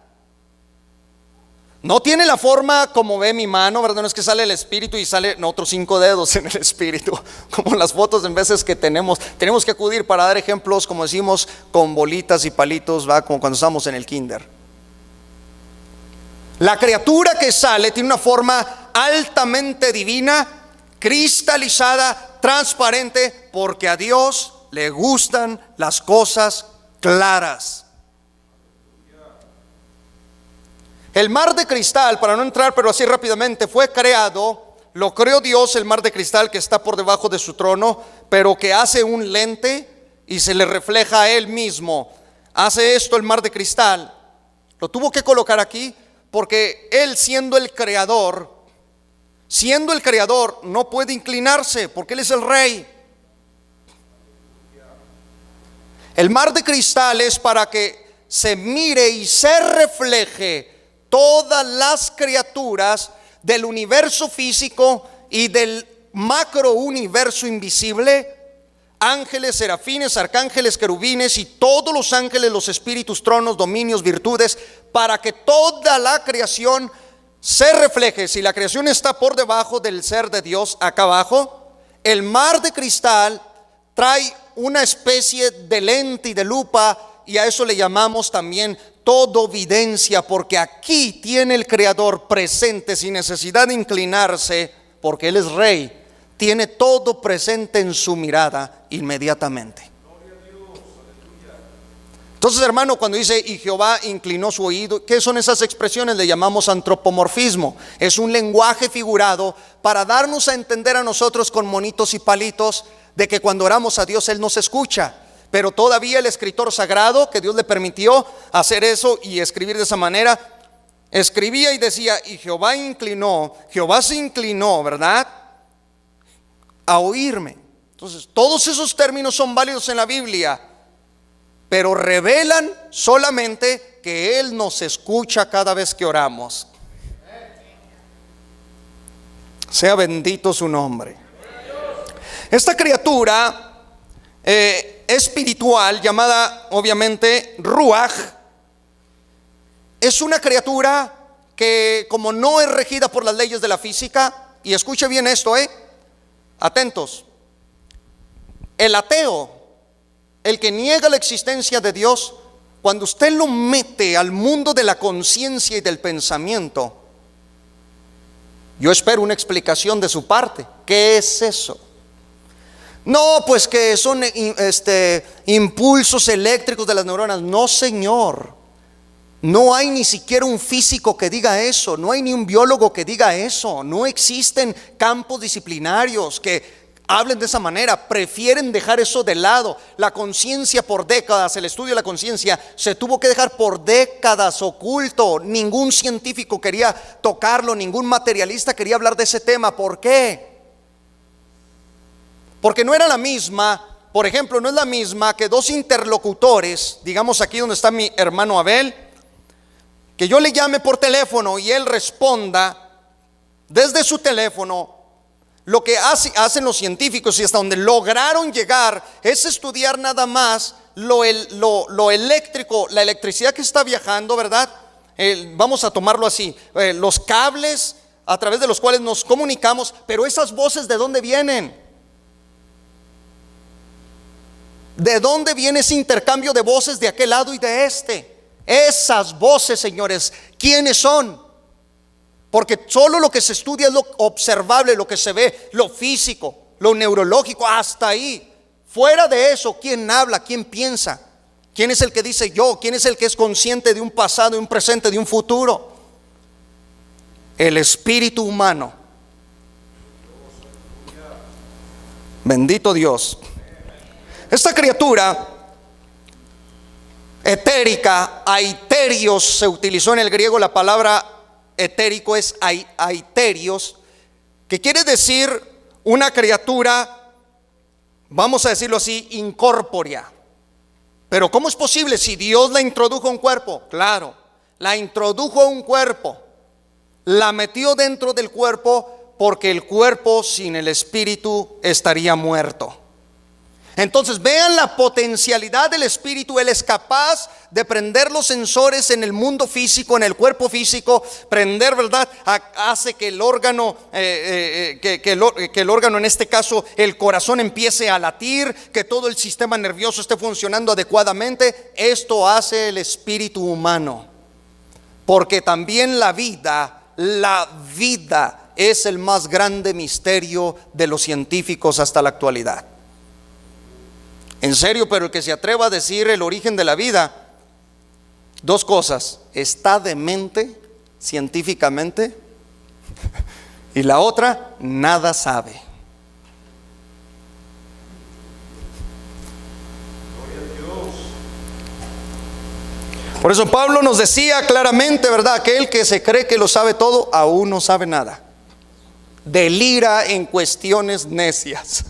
No tiene la forma como ve mi mano, ¿verdad? No es que sale el espíritu y sale otros 5 dedos en el espíritu, como las fotos en veces que tenemos que acudir para dar ejemplos, como decimos, con bolitas y palitos, ¿va? Como cuando estamos en el kinder. La criatura que sale tiene una forma altamente divina, cristalizada, transparente, porque a Dios le gustan las cosas claras. El mar de cristal, para no entrar pero así rápidamente, fue creado, lo creó Dios, el mar de cristal que está por debajo de su trono, pero que hace un lente y se le refleja a él mismo. Hace esto el mar de cristal. Lo tuvo que colocar aquí porque él siendo el creador, no puede inclinarse porque él es el rey. El mar de cristal es para que se mire y se refleje todas las criaturas del universo físico y del macro universo invisible, ángeles, serafines, arcángeles, querubines y todos los ángeles, los espíritus, tronos, dominios, virtudes, para que toda la creación se refleje. Si la creación está por debajo del ser de Dios, acá abajo, el mar de cristal trae una especie de lente y de lupa, y a eso le llamamos también todovidencia, porque aquí tiene el Creador presente sin necesidad de inclinarse, porque Él es rey, tiene todo presente en su mirada inmediatamente. Entonces, hermano, cuando dice y Jehová inclinó su oído, ¿qué son esas expresiones? Le llamamos antropomorfismo. Es un lenguaje figurado para darnos a entender a nosotros con monitos y palitos de que cuando oramos a Dios Él nos escucha. Pero todavía el escritor sagrado, que Dios le permitió hacer eso y escribir de esa manera, escribía y decía, y Jehová se inclinó, ¿verdad?, a oírme. Entonces, todos esos términos son válidos en la Biblia, pero revelan solamente que Él nos escucha cada vez que oramos. Sea bendito su nombre. Esta criatura espiritual, llamada obviamente Ruach, es una criatura que, como no es regida por las leyes de la física, y escuche bien esto, atentos, el ateo, el que niega la existencia de Dios, cuando usted lo mete al mundo de la conciencia y del pensamiento, yo espero una explicación de su parte. ¿Qué es eso? No, pues que son impulsos eléctricos de las neuronas. No, señor. No hay ni siquiera un físico que diga eso. No hay ni un biólogo que diga eso. No existen campos disciplinarios que hablen de esa manera. Prefieren dejar eso de lado. La conciencia por décadas, el estudio de la conciencia se tuvo que dejar por décadas oculto. Ningún científico quería tocarlo, ningún materialista quería hablar de ese tema. ¿Por qué? Porque no era la misma, por ejemplo, no es la misma que dos interlocutores, digamos aquí donde está mi hermano Abel, que yo le llame por teléfono y él responda desde su teléfono. Lo que hacen los científicos y hasta donde lograron llegar es estudiar nada más lo eléctrico, la electricidad que está viajando, ¿verdad? Vamos a tomarlo así, los cables a través de los cuales nos comunicamos, pero esas voces, ¿de dónde vienen? ¿De dónde viene ese intercambio de voces de aquel lado y de este? Esas voces, señores, ¿quiénes son? Porque solo lo que se estudia es lo observable, lo que se ve, lo físico, lo neurológico, hasta ahí. Fuera de eso, ¿quién habla? ¿Quién piensa? ¿Quién es el que dice yo? ¿Quién es el que es consciente de un pasado, de un presente, de un futuro? El espíritu humano. Bendito Dios. Esta criatura etérica, aiterios, se utilizó en el griego la palabra etérico, es aiterios, que quiere decir una criatura, vamos a decirlo así, incorpórea. Pero ¿cómo es posible si Dios la introdujo a un cuerpo? Claro, la introdujo a un cuerpo, la metió dentro del cuerpo, porque el cuerpo sin el espíritu estaría muerto. Entonces vean la potencialidad del espíritu. Él es capaz de prender los sensores en el mundo físico, en el cuerpo físico. Prender, ¿verdad? Hace que el órgano, que el órgano, en este caso el corazón, empiece a latir, que todo el sistema nervioso esté funcionando adecuadamente. Esto hace el espíritu humano, porque también la vida es el más grande misterio de los científicos hasta la actualidad. En serio, pero el que se atreva a decir el origen de la vida, dos cosas: está demente científicamente, y la otra nada sabe. Por eso Pablo nos decía claramente, ¿verdad? Aquel que se cree que lo sabe todo, aún no sabe nada. Delira en cuestiones necias.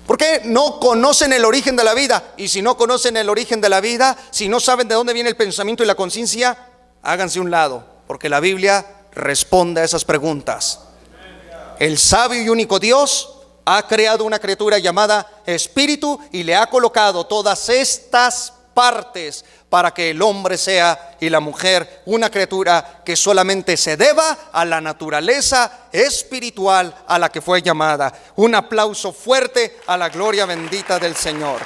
Porque no conocen el origen de la vida. Y si no conocen el origen de la vida, si no saben de dónde viene el pensamiento y la conciencia, háganse un lado, porque la Biblia responde a esas preguntas. El sabio y único Dios ha creado una criatura llamada espíritu y le ha colocado todas estas partes para que el hombre sea y la mujer una criatura que solamente se deba a la naturaleza espiritual a la que fue llamada. Un aplauso fuerte a la gloria bendita del Señor.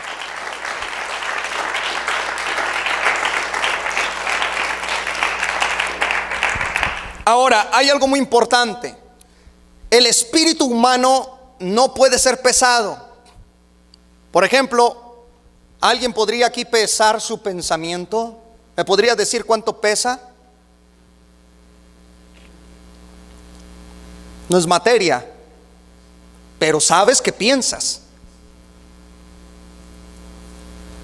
Ahora, hay algo muy importante. El espíritu humano no puede ser pesado. Por ejemplo, ¿alguien podría aquí pesar su pensamiento? ¿Me podría decir cuánto pesa? No es materia, pero sabes que piensas.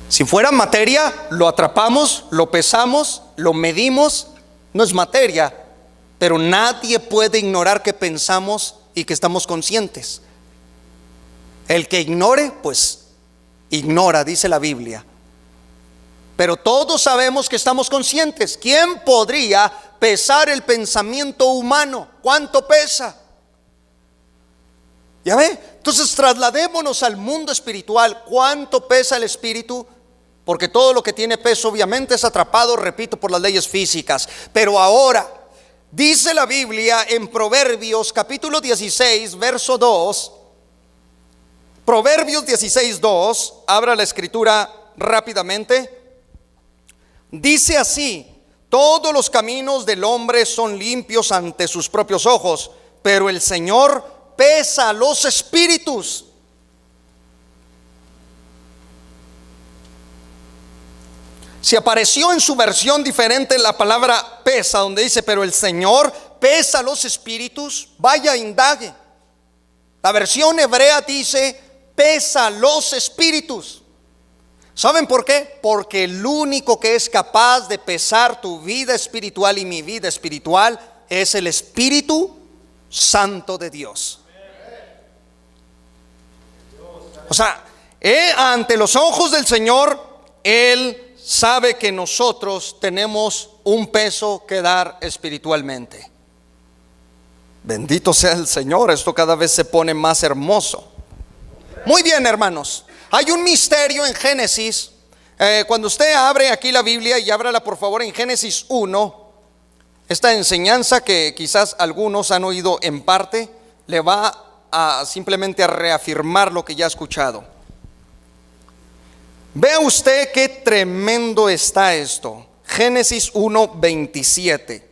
Si fuera materia, lo atrapamos, lo pesamos, lo medimos. No es materia, pero nadie puede ignorar que pensamos y que estamos conscientes. El que ignore, pues ignora, dice la Biblia. Pero todos sabemos que estamos conscientes. ¿Quién podría pesar el pensamiento humano? ¿Cuánto pesa? ¿Ya ve? Entonces trasladémonos al mundo espiritual. ¿Cuánto pesa el espíritu? Porque todo lo que tiene peso obviamente es atrapado, repito, por las leyes físicas. Pero ahora, dice la Biblia en Proverbios capítulo 16, verso 2. Proverbios 16, 2, abra la escritura rápidamente. Dice así: todos los caminos del hombre son limpios ante sus propios ojos, pero el Señor pesa los espíritus. Si apareció en su versión diferente la palabra pesa, donde dice pero el Señor pesa los espíritus, vaya, indague. La versión hebrea dice pesa los espíritus. ¿Saben por qué? Porque el único que es capaz de pesar tu vida espiritual y mi vida espiritual es el Espíritu Santo de Dios. O sea, ante los ojos del Señor, Él sabe que nosotros tenemos un peso que dar espiritualmente. Bendito sea el Señor, esto cada vez se pone más hermoso. Muy bien, hermanos, hay un misterio en Génesis. Cuando usted abre aquí la Biblia, y ábrala por favor en Génesis 1, esta enseñanza que quizás algunos han oído en parte, le va a simplemente a reafirmar lo que ya ha escuchado. Vea usted qué tremendo está esto. Génesis 1, 27.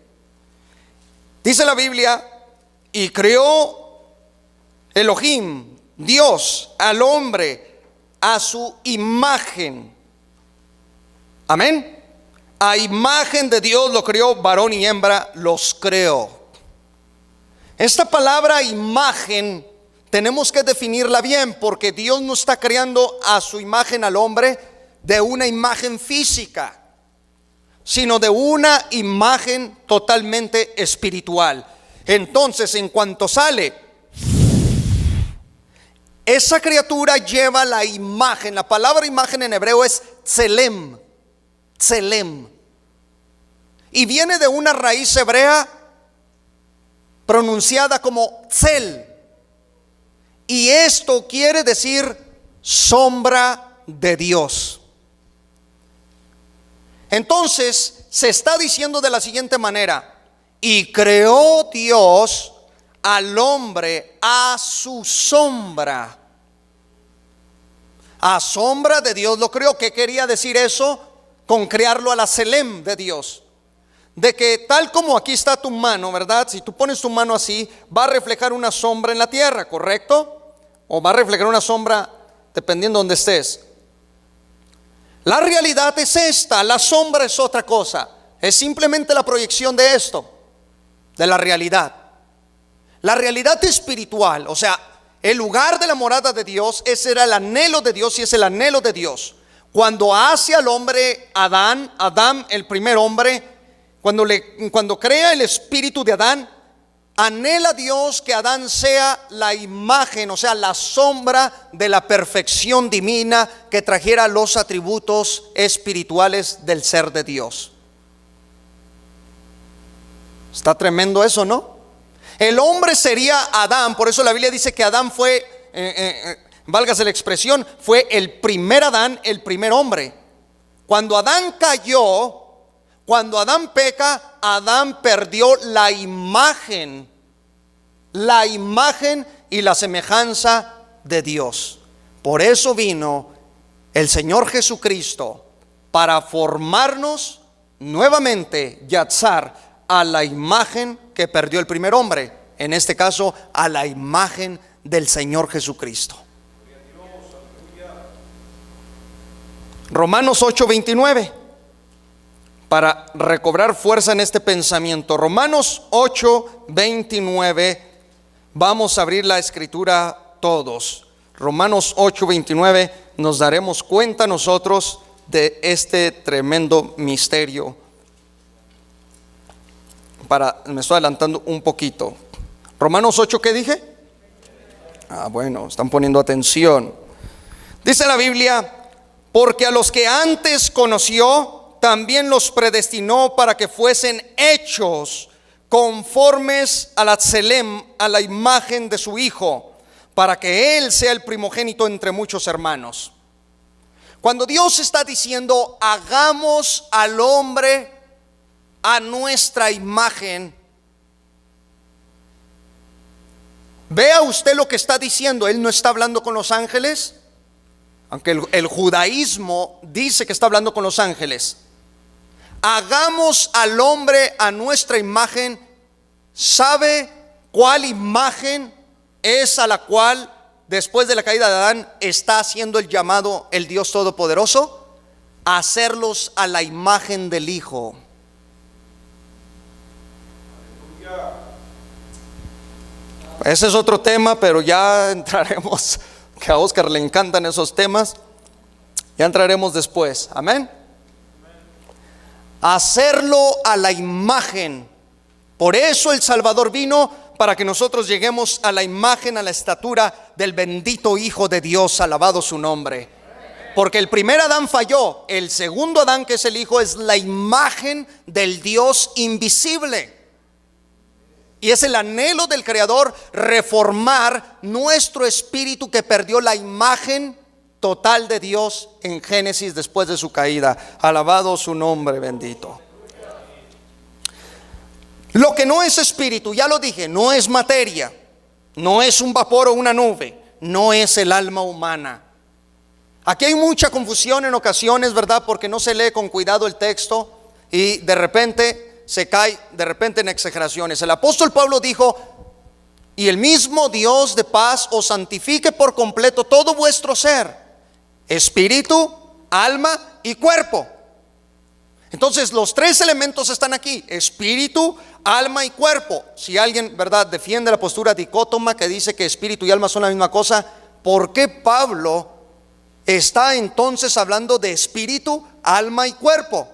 Dice la Biblia: y creó Elohim, Dios, al hombre a su imagen. Amén. A imagen de Dios lo creó, varón y hembra los creó. Esta palabra imagen tenemos que definirla bien, porque Dios no está creando a su imagen al hombre de una imagen física, sino de una imagen totalmente espiritual. Entonces, en cuanto sale, esa criatura lleva la imagen. La palabra imagen en hebreo es tselem. Tselem. Y viene de una raíz hebrea pronunciada como tzel. Y esto quiere decir sombra de Dios. Entonces se está diciendo de la siguiente manera: y creó Dios al hombre a su sombra. A sombra de Dios lo creó. ¿Qué quería decir eso? Con crearlo a la Selem de Dios. De que tal como aquí está tu mano, ¿verdad? Si tú pones tu mano así, va a reflejar una sombra en la tierra, ¿correcto? O va a reflejar una sombra dependiendo de donde estés. La realidad es esta, la sombra es otra cosa. es simplemente la proyección de esto, de la realidad. La realidad espiritual, o sea, el lugar de la morada de Dios, ese era el anhelo de Dios y es el anhelo de Dios. Cuando hace al hombre Adán, el primer hombre, cuando crea el espíritu de Adán, anhela Dios que Adán sea la imagen, o sea, la sombra de la perfección divina que trajera los atributos espirituales del ser de Dios. Está tremendo eso, ¿no? El hombre sería Adán, por eso la Biblia dice que Adán fue, válgase la expresión, fue el primer Adán, el primer hombre. Cuando Adán cayó, cuando Adán peca, Adán perdió la imagen y la semejanza de Dios. Por eso vino el Señor Jesucristo para formarnos nuevamente, yatzar, a la imagen que perdió el primer hombre, en este caso a la imagen del Señor Jesucristo. Romanos 8:29, para recobrar fuerza en este pensamiento. Romanos 8:29, vamos a abrir la escritura todos. Romanos 8:29, nos daremos cuenta nosotros de este tremendo misterio. Me estoy adelantando un poquito. Romanos 8, ¿qué dije? Bueno, están poniendo atención. Dice la Biblia: porque a los que antes conoció, también los predestinó para que fuesen hechos conformes a la Tselem, a la imagen de su Hijo, para que Él sea el primogénito entre muchos hermanos. Cuando Dios está diciendo hagamos al hombre a nuestra imagen, vea usted lo que está diciendo. Él no está hablando con los ángeles, aunque el judaísmo dice que está hablando con los ángeles. Hagamos al hombre a nuestra imagen. ¿Sabe cuál imagen es a la cual después de la caída de Adán está haciendo el llamado el Dios Todopoderoso? Hacerlos a la imagen del Hijo. Ese es otro tema, pero ya entraremos, que a Oscar le encantan esos temas. Ya entraremos después, amén. Hacerlo a la imagen. Por eso el Salvador vino, para que nosotros lleguemos a la imagen, a la estatura del bendito Hijo de Dios, alabado su nombre. Porque el primer Adán falló, el segundo Adán, que es el Hijo, es la imagen del Dios invisible. Y es el anhelo del Creador reformar nuestro espíritu que perdió la imagen total de Dios en Génesis después de su caída. Alabado su nombre bendito. Lo que no es espíritu, ya lo dije, no es materia, no es un vapor o una nube, no es el alma humana. Aquí hay mucha confusión en ocasiones, ¿verdad? Porque no se lee con cuidado el texto y de repente se cae en exageraciones. El apóstol Pablo dijo: y el mismo Dios de paz os santifique por completo todo vuestro ser, espíritu, alma y cuerpo. Entonces los tres elementos están aquí: espíritu, alma y cuerpo. Si alguien, ¿verdad?, defiende la postura dicótoma que dice que espíritu y alma son la misma cosa, ¿por qué Pablo está entonces hablando de espíritu, alma y cuerpo?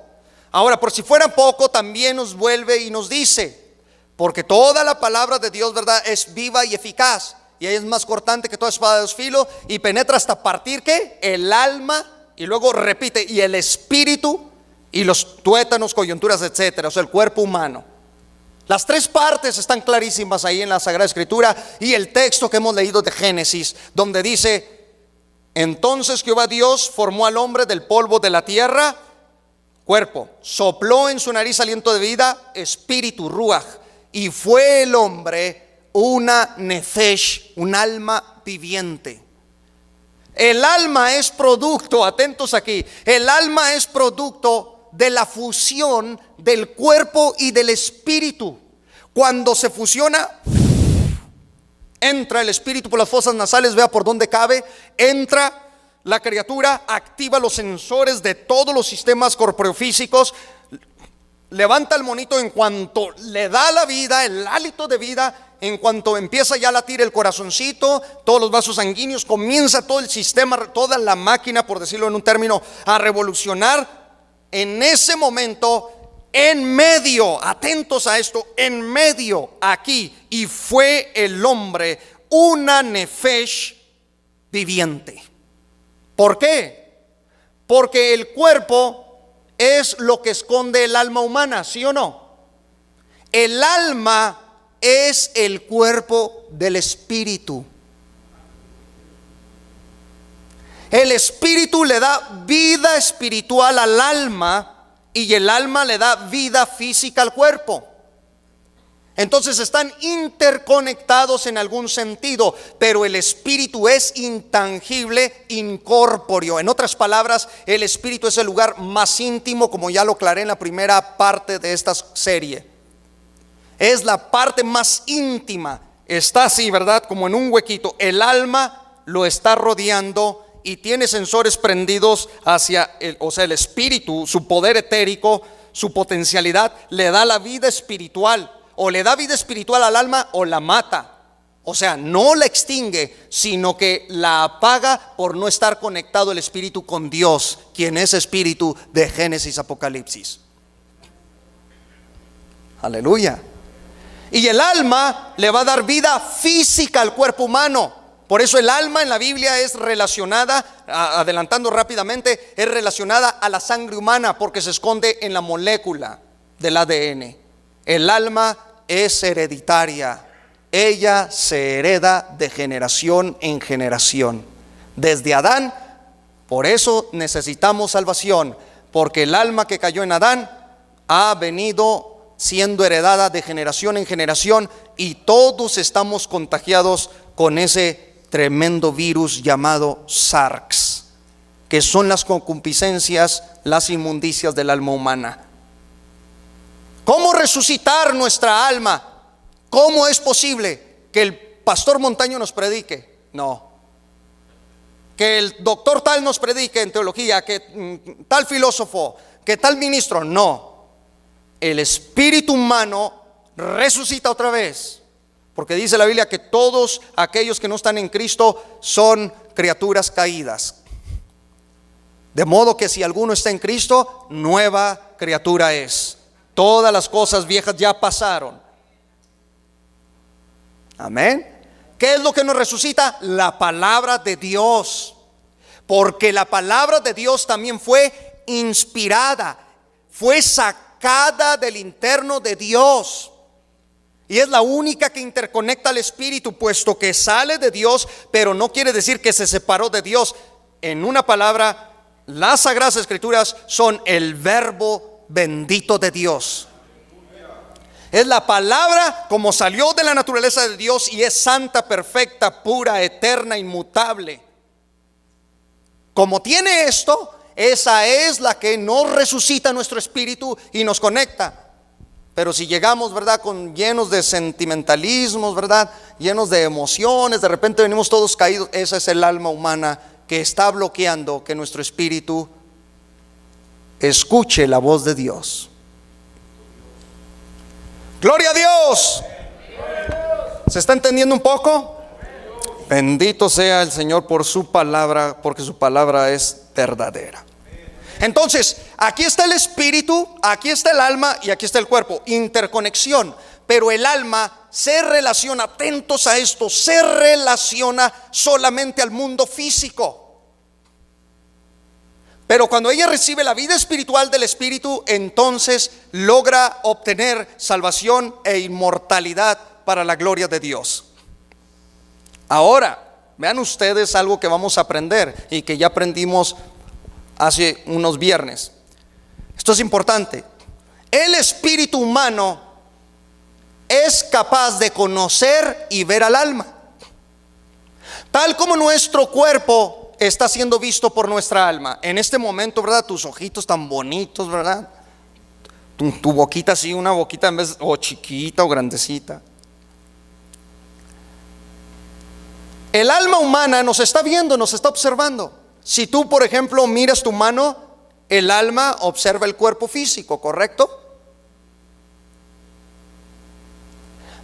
Ahora, por si fuera poco, también nos vuelve y nos dice: porque toda la palabra de Dios, ¿verdad?, es viva y eficaz, y es más cortante que toda espada de dos filos, y penetra hasta partir, ¿qué? El alma, y luego repite, y el espíritu, y los tuétanos, coyunturas, etcétera, o sea, el cuerpo humano. Las tres partes están clarísimas ahí en la Sagrada Escritura. Y el texto que hemos leído de Génesis, donde dice: entonces Jehová Dios formó al hombre del polvo de la tierra, cuerpo, sopló en su nariz aliento de vida, espíritu, ruaj, y fue el hombre una nefesh, un alma viviente. El alma es producto, atentos aquí, el alma es producto de la fusión del cuerpo y del espíritu. Cuando se fusiona, entra el espíritu por las fosas nasales, vea por dónde cabe, entra la criatura, activa los sensores de todos los sistemas corporofísicos, levanta el monito, en cuanto le da la vida, el hálito de vida, en cuanto empieza ya a latir el corazoncito, todos los vasos sanguíneos, comienza todo el sistema, toda la máquina, por decirlo en un término, a revolucionar. En ese momento, en medio, atentos a esto, en medio, aquí, y fue el hombre una nefesh viviente. ¿Por qué? Porque el cuerpo es lo que esconde el alma humana, ¿sí o no? El alma es el cuerpo del espíritu. El espíritu le da vida espiritual al alma y el alma le da vida física al cuerpo. Entonces están interconectados en algún sentido, pero el espíritu es intangible, incorpóreo. En otras palabras, el espíritu es el lugar más íntimo, como ya lo aclaré en la primera parte de esta serie. Es la parte más íntima. Está así, ¿verdad? Como en un huequito. El alma lo está rodeando y tiene sensores prendidos hacia el espíritu, su poder etérico, su potencialidad, le da la vida espiritual. O le da vida espiritual al alma o la mata. O sea, no la extingue, sino que la apaga por no estar conectado el espíritu con Dios, quien es espíritu de Génesis, Apocalipsis. Aleluya. Y el alma le va a dar vida física al cuerpo humano. Por eso el alma en la Biblia es relacionada, adelantando rápidamente, es relacionada a la sangre humana porque se esconde en la molécula del ADN. El alma es hereditaria. Ella se hereda de generación en generación. Desde Adán, por eso necesitamos salvación, porque el alma que cayó en Adán ha venido siendo heredada de generación en generación y todos estamos contagiados con ese tremendo virus llamado SARS, que son las concupiscencias, las inmundicias del alma humana. ¿Cómo resucitar nuestra alma? ¿Cómo es posible que el pastor Montaño nos predique? No. Que el doctor tal nos predique en teología, que tal filósofo, que tal ministro. No. El espíritu humano resucita otra vez. Porque dice la Biblia que todos aquellos que no están en Cristo son criaturas caídas. De modo que si alguno está en Cristo, nueva criatura es. Todas las cosas viejas ya pasaron. Amén. ¿Qué es lo que nos resucita? La palabra de Dios. Porque la palabra de Dios también fue inspirada, fue sacada del interno de Dios. Y es la única que interconecta al espíritu, puesto que sale de Dios, pero no quiere decir que se separó de Dios. En una palabra, las Sagradas Escrituras son el verbo bendito de Dios. Es la palabra como salió de la naturaleza de Dios y es santa, perfecta, pura, eterna, inmutable. Como tiene esto, esa es la que nos resucita nuestro espíritu y nos conecta. Pero si llegamos, ¿verdad?, llenos de sentimentalismos, ¿verdad?, llenos de emociones, de repente venimos todos caídos, esa es el alma humana que está bloqueando que nuestro espíritu escuche la voz de Dios. Gloria a Dios. ¿Se está entendiendo un poco? Bendito sea el Señor por su palabra, porque su palabra es verdadera. Entonces, aquí está el espíritu, aquí está el alma y aquí está el cuerpo. Interconexión. Pero el alma se relaciona, atentos a esto, se relaciona solamente al mundo físico. Pero cuando ella recibe la vida espiritual del espíritu, entonces logra obtener salvación e inmortalidad para la gloria de Dios. Ahora, vean ustedes algo que vamos a aprender y que ya aprendimos hace unos viernes. Esto es importante. El espíritu humano es capaz de conocer y ver al alma. Tal como nuestro cuerpo está siendo visto por nuestra alma. En este momento, ¿verdad? Tus ojitos tan bonitos, ¿verdad? Tu boquita así, una boquita en vez o chiquita o grandecita. El alma humana nos está viendo, nos está observando. Si tú, por ejemplo, miras tu mano, el alma observa el cuerpo físico, ¿correcto?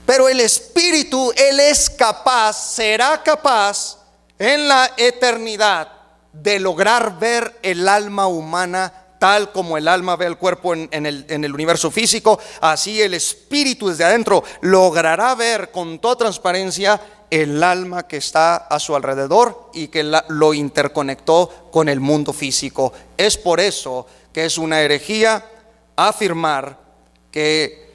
Pero el Espíritu, Él es capaz, será capaz en la eternidad de lograr ver el alma humana tal como el alma ve el cuerpo en el universo físico. Así el Espíritu desde adentro logrará ver con toda transparencia el alma que está a su alrededor y que lo interconectó con el mundo físico. Es por eso que es una herejía afirmar que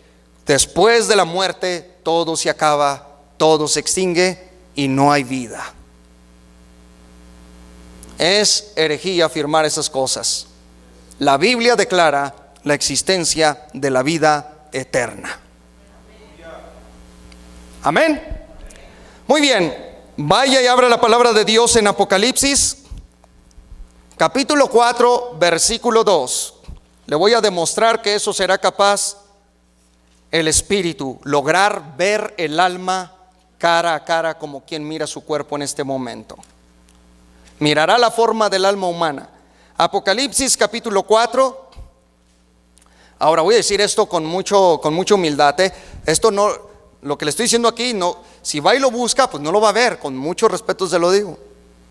después de la muerte todo se acaba, todo se extingue y no hay vida. Es herejía afirmar esas cosas. La Biblia declara la existencia de la vida eterna. Amén. Muy bien, vaya y abra la palabra de Dios en Apocalipsis, capítulo 4, versículo 2. Le voy a demostrar que eso será capaz el Espíritu, lograr ver el alma cara a cara como quien mira su cuerpo en este momento. Mirará la forma del alma humana. Apocalipsis capítulo 4. Ahora voy a decir esto con mucha humildad. Esto no, lo que le estoy diciendo aquí, no, si va y lo busca, pues no lo va a ver. Con mucho respeto se lo digo.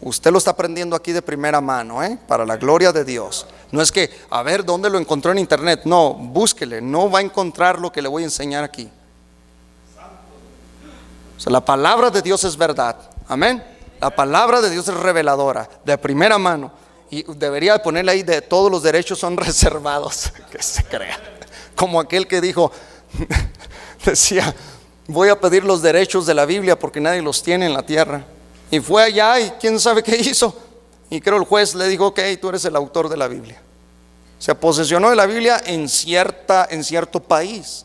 Usted lo está aprendiendo aquí de primera mano, para la gloria de Dios. No es que, a ver, ¿dónde lo encontró en internet? No, búsquele, no va a encontrar lo que le voy a enseñar aquí. O sea, la palabra de Dios es verdad. Amén. La palabra de Dios es reveladora, de primera mano. Y debería ponerle ahí: de todos los derechos son reservados. Que se crea. Como aquel que dijo, decía: voy a pedir los derechos de la Biblia porque nadie los tiene en la tierra. Y fue allá y quién sabe qué hizo. Y creo el juez le dijo: ok, tú eres el autor de la Biblia. Se posesionó de la Biblia en cierto país.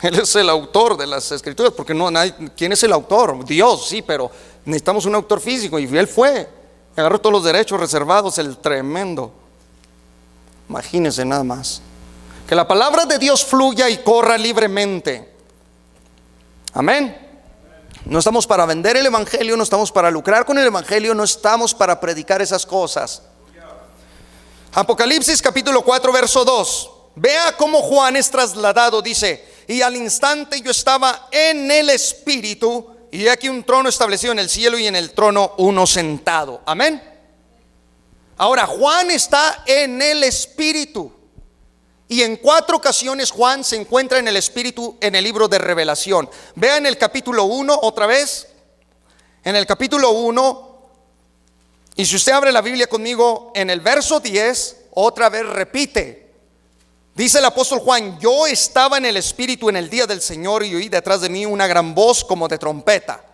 Él es el autor de las escrituras, porque no, ¿quién es el autor? Dios, sí, pero necesitamos un autor físico, y él fue, agarró todos los derechos reservados, el tremendo. Imagínense nada más. Que la palabra de Dios fluya y corra libremente. Amén. No estamos para vender el evangelio, no estamos para lucrar con el evangelio, no estamos para predicar esas cosas. Apocalipsis capítulo 4, verso 2. Vea cómo Juan es trasladado, dice: y al instante yo estaba en el Espíritu, y aquí un trono establecido en el cielo, y en el trono uno sentado. Amén. Ahora, Juan está en el Espíritu, y en 4 ocasiones Juan se encuentra en el Espíritu en el libro de Revelación. Vea en el capítulo 1 otra vez. En el capítulo 1, y si usted abre la Biblia conmigo, en el verso 10, otra vez repite. Dice el apóstol Juan: yo estaba en el Espíritu en el día del Señor, y oí detrás de mí una gran voz como de trompeta.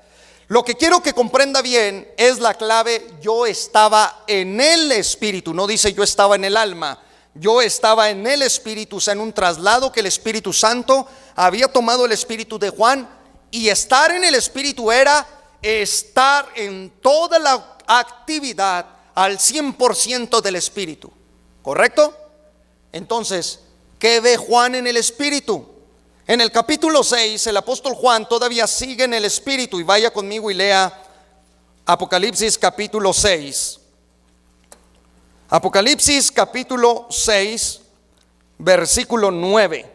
Lo que quiero que comprenda bien es la clave: yo estaba en el Espíritu. No dice yo estaba en el alma. Yo estaba en el Espíritu, o sea, en un traslado que el Espíritu Santo había tomado el Espíritu de Juan. Y estar en el Espíritu era estar en toda la actividad al 100% del Espíritu. ¿Correcto? Entonces, ¿qué ve Juan en el Espíritu? En el capítulo 6, el apóstol Juan todavía sigue en el Espíritu. Y vaya conmigo y lea Apocalipsis capítulo 6. Apocalipsis capítulo 6, versículo 9.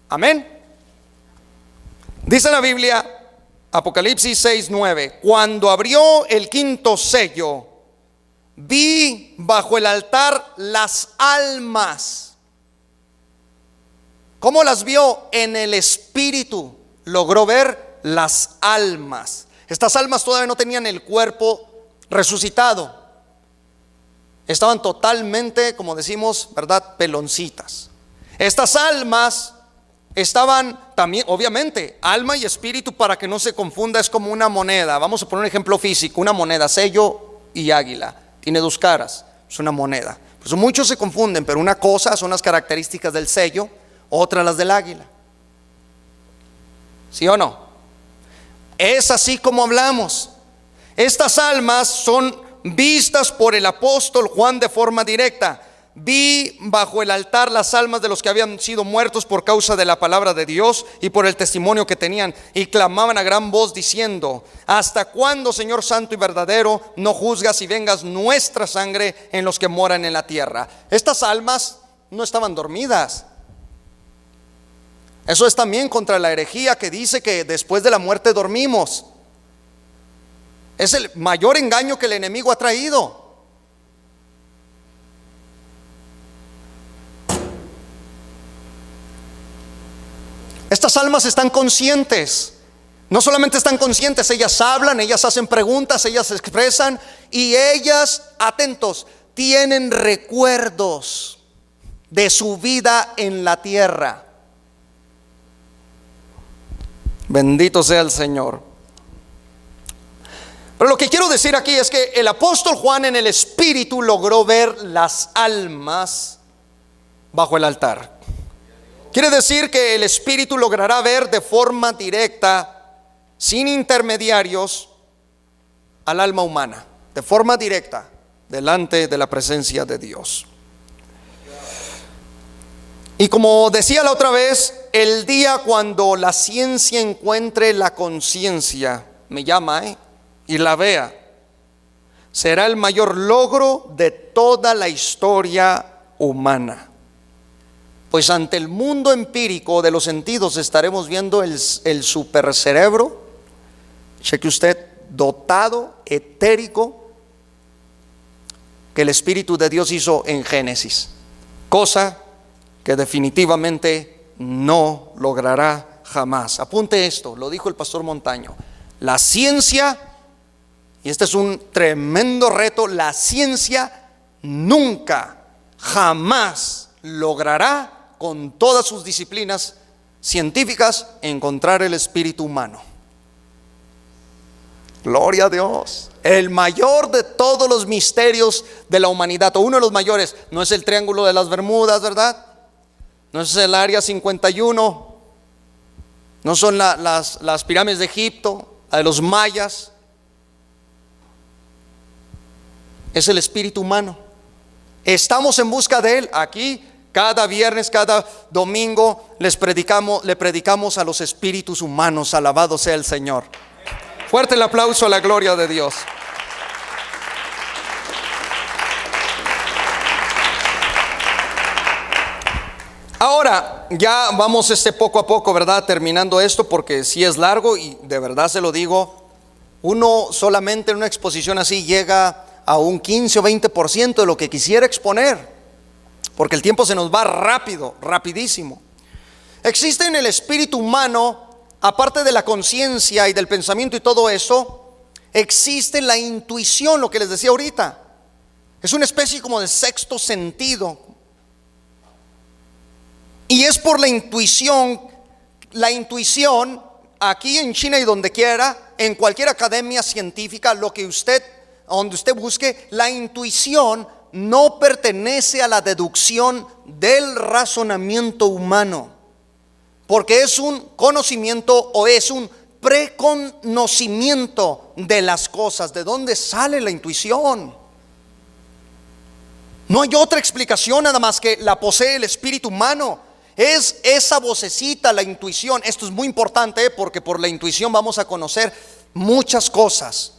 Amén. Dice la Biblia, Apocalipsis 6, 9: cuando abrió el quinto sello, vi bajo el altar las almas. ¿Cómo las vio? En el Espíritu logró ver las almas. Estas almas todavía no tenían el cuerpo resucitado. Estaban totalmente, como decimos, ¿verdad?, peloncitas. Estas almas estaban también, obviamente, alma y espíritu, para que no se confunda, es como una moneda. Vamos a poner un ejemplo físico: una moneda, sello y águila. Tiene 2 caras, es una moneda. Pues muchos se confunden, pero una cosa son las características del sello, otra las del águila. ¿Sí o no? Es así como hablamos. Estas almas son vistas por el apóstol Juan de forma directa. Vi bajo el altar las almas de los que habían sido muertos por causa de la palabra de Dios y por el testimonio que tenían, y clamaban a gran voz diciendo: ¿hasta cuándo, Señor santo y verdadero, no juzgas y vengas nuestra sangre en los que moran en la tierra? Estas almas no estaban dormidas. Eso es también contra la herejía que dice que después de la muerte dormimos. Es el mayor engaño que el enemigo ha traído. Estas almas están conscientes. No solamente están conscientes, ellas hablan, ellas hacen preguntas, ellas se expresan y ellas, atentos, tienen recuerdos de su vida en la tierra. Bendito sea el Señor. Pero lo que quiero decir aquí es que el apóstol Juan en el Espíritu logró ver las almas bajo el altar. Quiere decir que el Espíritu logrará ver de forma directa, sin intermediarios, al alma humana, de forma directa, delante de la presencia de Dios. Y como decía la otra vez, el día cuando la ciencia encuentre la conciencia, me llama, y la vea, será el mayor logro de toda la historia humana. Pues ante el mundo empírico de los sentidos estaremos viendo el supercerebro, cheque usted, dotado, etérico, que el Espíritu de Dios hizo en Génesis, cosa que definitivamente no logrará jamás. Apunte esto, lo dijo el pastor Montaño: la ciencia, y este es un tremendo reto, la ciencia nunca, jamás logrará con todas sus disciplinas científicas encontrar el espíritu humano. Gloria a Dios. El mayor de todos los misterios de la humanidad, o uno de los mayores, no es el Triángulo de las Bermudas, ¿verdad? No es el Área 51, no son las pirámides de Egipto, la de los mayas. Es el espíritu humano. Estamos en busca de él. Aquí cada viernes, cada domingo le predicamos a los espíritus humanos. Alabado sea el Señor. Fuerte el aplauso a la gloria de Dios. Ahora, ya vamos poco a poco, ¿verdad? Terminando esto, porque sí es largo y de verdad se lo digo, uno solamente en una exposición así llega a un 15 o 20% de lo que quisiera exponer, porque el tiempo se nos va rápido, rapidísimo. Existe en el espíritu humano, aparte de la conciencia y del pensamiento y todo eso, existe la intuición, lo que les decía ahorita. Es una especie como de sexto sentido. Y es por la intuición aquí en China y donde quiera, en cualquier academia científica, donde usted busque, la intuición no pertenece a la deducción del razonamiento humano, porque es un conocimiento o es un preconocimiento de las cosas. ¿De dónde sale la intuición? No hay otra explicación nada más que la posee el espíritu humano. Es esa vocecita, la intuición. Esto es muy importante porque por la intuición vamos a conocer muchas cosas.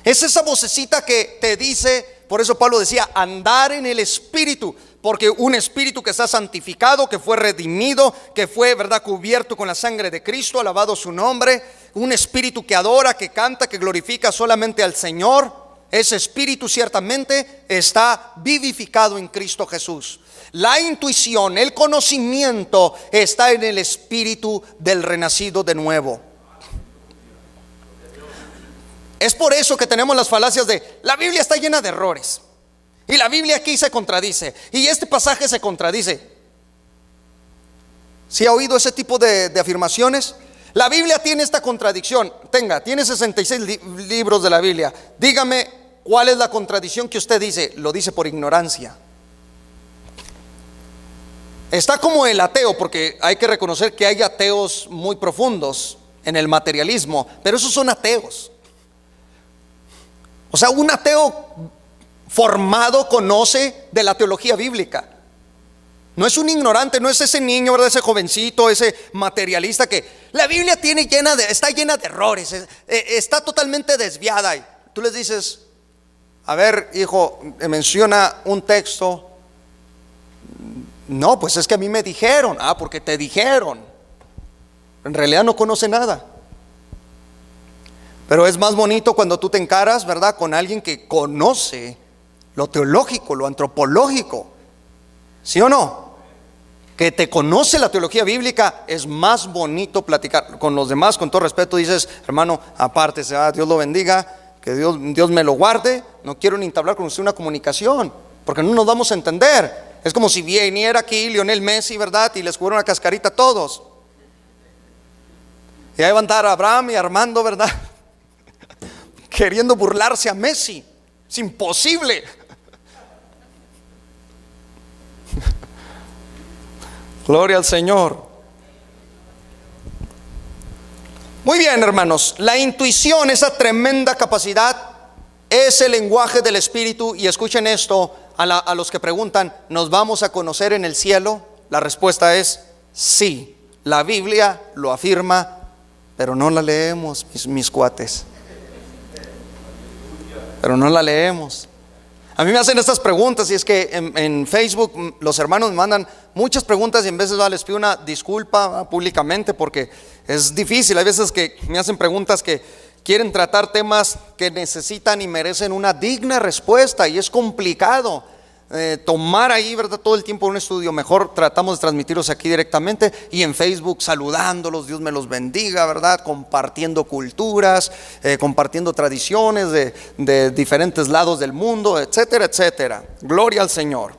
Es esa vocecita que te dice, por eso Pablo decía, andar en el espíritu, porque un espíritu que está santificado, que fue redimido, que fue, ¿verdad?, cubierto con la sangre de Cristo, alabado su nombre, un espíritu que adora, que canta, que glorifica solamente al Señor. Ese espíritu ciertamente está vivificado en Cristo Jesús. La intuición, el conocimiento está en el espíritu del renacido de nuevo. Es por eso que tenemos las falacias de la Biblia está llena de errores, y la Biblia aquí se contradice, y este pasaje se contradice. ¿Sí ha oído ese tipo de afirmaciones? La Biblia tiene esta contradicción. Tiene 66 libros de la Biblia. Dígame cuál es la contradicción que usted dice. Lo dice por ignorancia. Está como el ateo, porque hay que reconocer que hay ateos muy profundos en el materialismo, pero esos son ateos. O sea, un ateo formado conoce de la teología bíblica. No es un ignorante, no es ese niño, ¿verdad?, ese jovencito, ese materialista que la Biblia está llena de errores, está totalmente desviada. Y tú les dices, a ver, hijo, menciona un texto, No, pues es que a mí me dijeron. Ah, porque te dijeron. En realidad no conoce nada. Pero es más bonito cuando tú te encaras, ¿verdad?, con alguien que conoce lo teológico, lo antropológico. ¿Sí o no? Que te conoce la teología bíblica. Es más bonito platicar con los demás. Con todo respeto dices: hermano, apártese, Dios lo bendiga, que Dios me lo guarde. No quiero ni entablar con usted una comunicación, porque no nos vamos a entender. Es como si viniera aquí Lionel Messi, ¿verdad?, y les jugaron una cascarita a todos. Y ahí van a andar Abraham y Armando, ¿verdad?, queriendo burlarse a Messi. Es imposible. Gloria al Señor. Muy bien, hermanos. La intuición, esa tremenda capacidad, es el lenguaje del Espíritu. Y escuchen esto, a los que preguntan: ¿nos vamos a conocer en el cielo? La respuesta es sí. La Biblia lo afirma, pero no la leemos, mis cuates. Pero no la leemos. A mí me hacen estas preguntas, y es que en Facebook los hermanos me mandan muchas preguntas, y en veces les pido una disculpa públicamente, porque es difícil. Hay veces que me hacen preguntas que quieren tratar temas que necesitan y merecen una digna respuesta, y es complicado tomar ahí, ¿verdad?, todo el tiempo un estudio. Mejor tratamos de transmitirlos aquí directamente, y en Facebook saludándolos, Dios me los bendiga, ¿verdad?, compartiendo culturas, compartiendo tradiciones de diferentes lados del mundo, etcétera, etcétera. Gloria al Señor.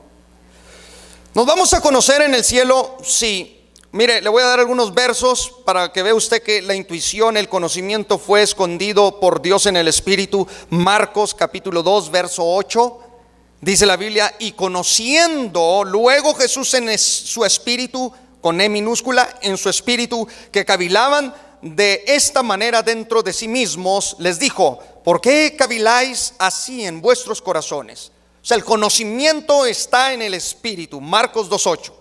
¿Nos vamos a conocer en el cielo? Sí. Mire, le voy a dar algunos versos para que vea usted que la intuición, el conocimiento fue escondido por Dios en el Espíritu. Marcos capítulo 2, verso 8. Dice la Biblia: y conociendo luego Jesús en su espíritu, con E minúscula, en su espíritu, que cavilaban de esta manera dentro de sí mismos, les dijo: ¿por qué caviláis así en vuestros corazones? O sea, el conocimiento está en el espíritu. Marcos 2:8.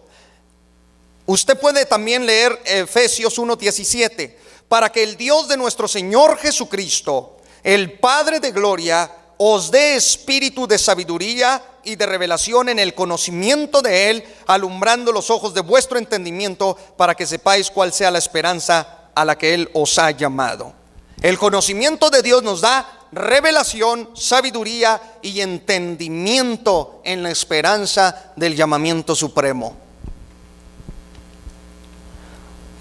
Usted puede también leer Efesios 1:17. Para que el Dios de nuestro Señor Jesucristo, el Padre de gloria, os dé espíritu de sabiduría y de revelación en el conocimiento de Él, alumbrando los ojos de vuestro entendimiento, para que sepáis cuál sea la esperanza a la que Él os ha llamado. El conocimiento de Dios nos da revelación, sabiduría y entendimiento en la esperanza del llamamiento supremo.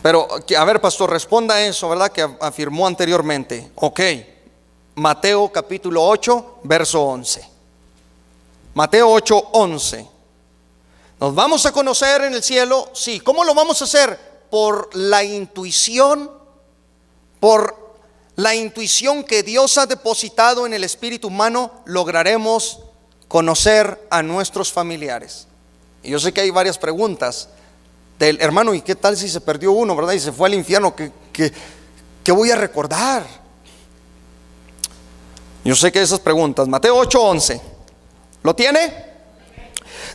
Pero, a ver, pastor, responda a eso, ¿verdad?, que afirmó anteriormente. Ok. Mateo capítulo 8, verso 11. Mateo 8, 11. ¿Nos vamos a conocer en el cielo? Sí. ¿Cómo lo vamos a hacer? Por la intuición. Por la intuición que Dios ha depositado en el espíritu humano, lograremos conocer a nuestros familiares. Y yo sé que hay varias preguntas del hermano: ¿y qué tal si se perdió uno, verdad, y se fue al infierno? ¿Qué voy a recordar? Yo sé que esas preguntas. Mateo 8:11. ¿Lo tiene?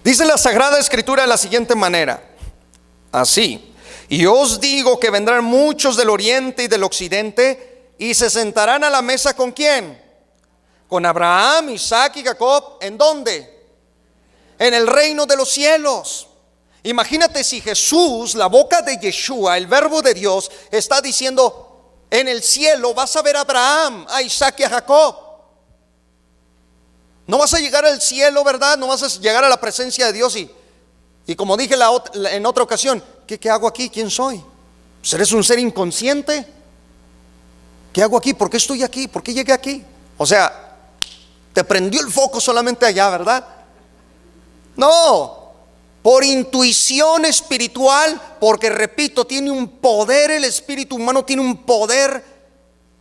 Dice la Sagrada Escritura de la siguiente manera: así, y os digo que vendrán muchos del oriente y del occidente, y se sentarán a la mesa ¿con quién? Con Abraham, Isaac y Jacob. ¿En dónde? En el reino de los cielos. Imagínate si Jesús, la boca de Yeshua, el verbo de Dios, está diciendo: en el cielo vas a ver a Abraham, a Isaac y a Jacob. No vas a llegar al cielo, ¿verdad? No vas a llegar a la presencia de Dios y como dije en otra ocasión, ¿qué hago aquí? ¿Quién soy? Pues eres un ser inconsciente. ¿Qué hago aquí? ¿Por qué estoy aquí? ¿Por qué llegué aquí? O sea, te prendió el foco solamente allá, ¿verdad? No, por intuición espiritual, porque repito, tiene un poder, el espíritu humano tiene un poder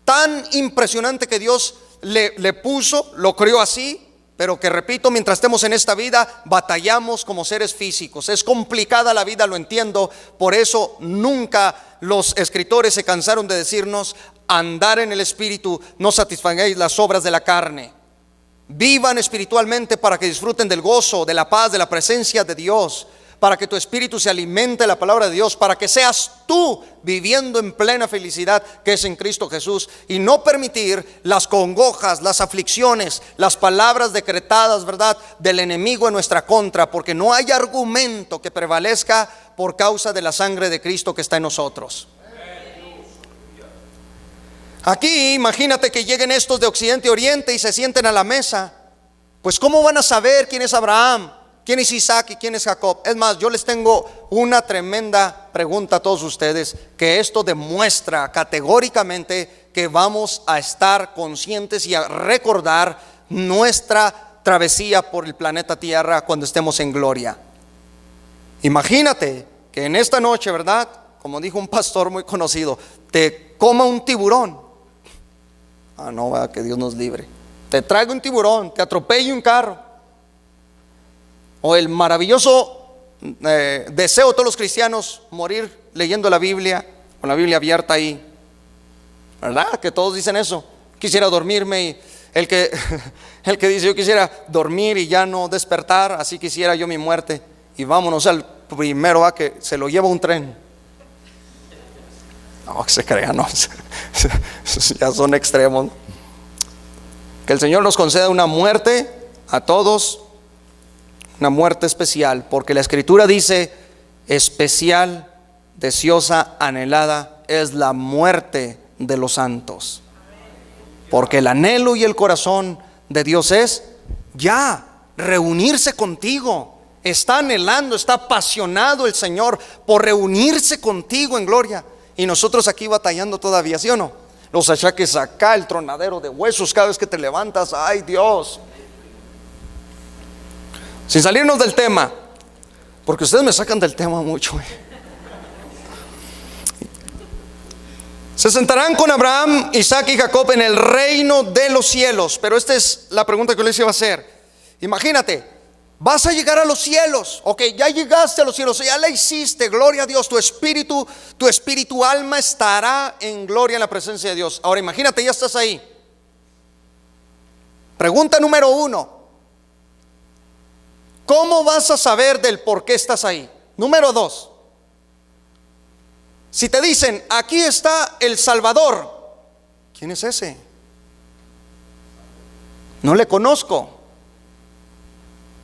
tan impresionante que Dios le puso, lo creó así. Pero que repito, mientras estemos en esta vida, batallamos como seres físicos. Es complicada la vida, lo entiendo. Por eso nunca los escritores se cansaron de decirnos: andar en el espíritu, no satisfagáis las obras de la carne. Vivan espiritualmente para que disfruten del gozo, de la paz, de la presencia de Dios. para que tu espíritu se alimente de la palabra de Dios, para que seas tú viviendo en plena felicidad que es en Cristo Jesús, y no permitir las congojas, las aflicciones, las palabras decretadas, ¿verdad?, del enemigo en nuestra contra, porque no hay argumento que prevalezca por causa de la sangre de Cristo que está en nosotros. Aquí imagínate que lleguen estos de Occidente y Oriente y se sienten a la mesa. Pues ¿cómo van a saber quién es Abraham, quién es Isaac y quién es Jacob? Es más, yo les tengo una tremenda pregunta a todos ustedes, que esto demuestra categóricamente que vamos a estar conscientes y a recordar nuestra travesía por el planeta Tierra cuando estemos en gloria. Imagínate que en esta noche, ¿verdad?, como dijo un pastor muy conocido, te coma un tiburón. No, va, que Dios nos libre. Te traiga un tiburón, te atropelle un carro. O el maravilloso deseo de todos los cristianos, morir leyendo la Biblia, con la Biblia abierta ahí, ¿verdad? Que todos dicen eso. Quisiera dormirme, y el que dice yo quisiera dormir y ya no despertar, así quisiera yo mi muerte. Y vámonos al primero, ¿va?, que se lo lleva un tren. No, que se crean, no. Ya son extremos. Que el Señor nos conceda una muerte a todos, una muerte especial, porque la Escritura dice: especial, deseosa, anhelada es la muerte de los santos. Porque el anhelo y el corazón de Dios es ya reunirse contigo. Está anhelando, está apasionado el Señor por reunirse contigo en gloria. Y nosotros aquí batallando todavía, ¿sí o no? Los achaques acá, el tronadero de huesos cada vez que te levantas. ¡Ay, Dios! Sin salirnos del tema, porque ustedes me sacan del tema mucho. Se sentarán con Abraham, Isaac y Jacob en el reino de los cielos. Pero esta es la pregunta que les iba a hacer. Imagínate, vas a llegar a los cielos. Ok, ya llegaste a los cielos, ya la hiciste, gloria a Dios. Tu espíritu, alma estará en gloria en la presencia de Dios. Ahora imagínate, ya estás ahí. Pregunta número 1: ¿cómo vas a saber del por qué estás ahí? Número 2: si te dicen, aquí está el Salvador, ¿quién es ese? No le conozco.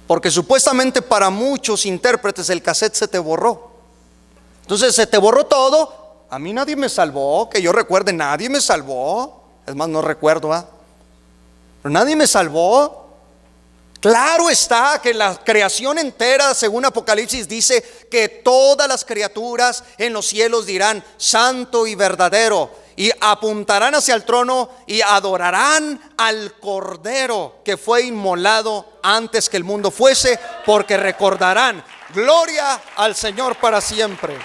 Porque supuestamente para muchos intérpretes el cassette se te borró. Entonces se te borró todo. A mí nadie me salvó, que yo recuerde, nadie me salvó. Es más, no recuerdo, pero nadie me salvó. Claro está que la creación entera, según Apocalipsis, dice que todas las criaturas en los cielos dirán: santo y verdadero. Y apuntarán hacia el trono y adorarán al Cordero que fue inmolado antes que el mundo fuese, porque recordarán: gloria al Señor para siempre.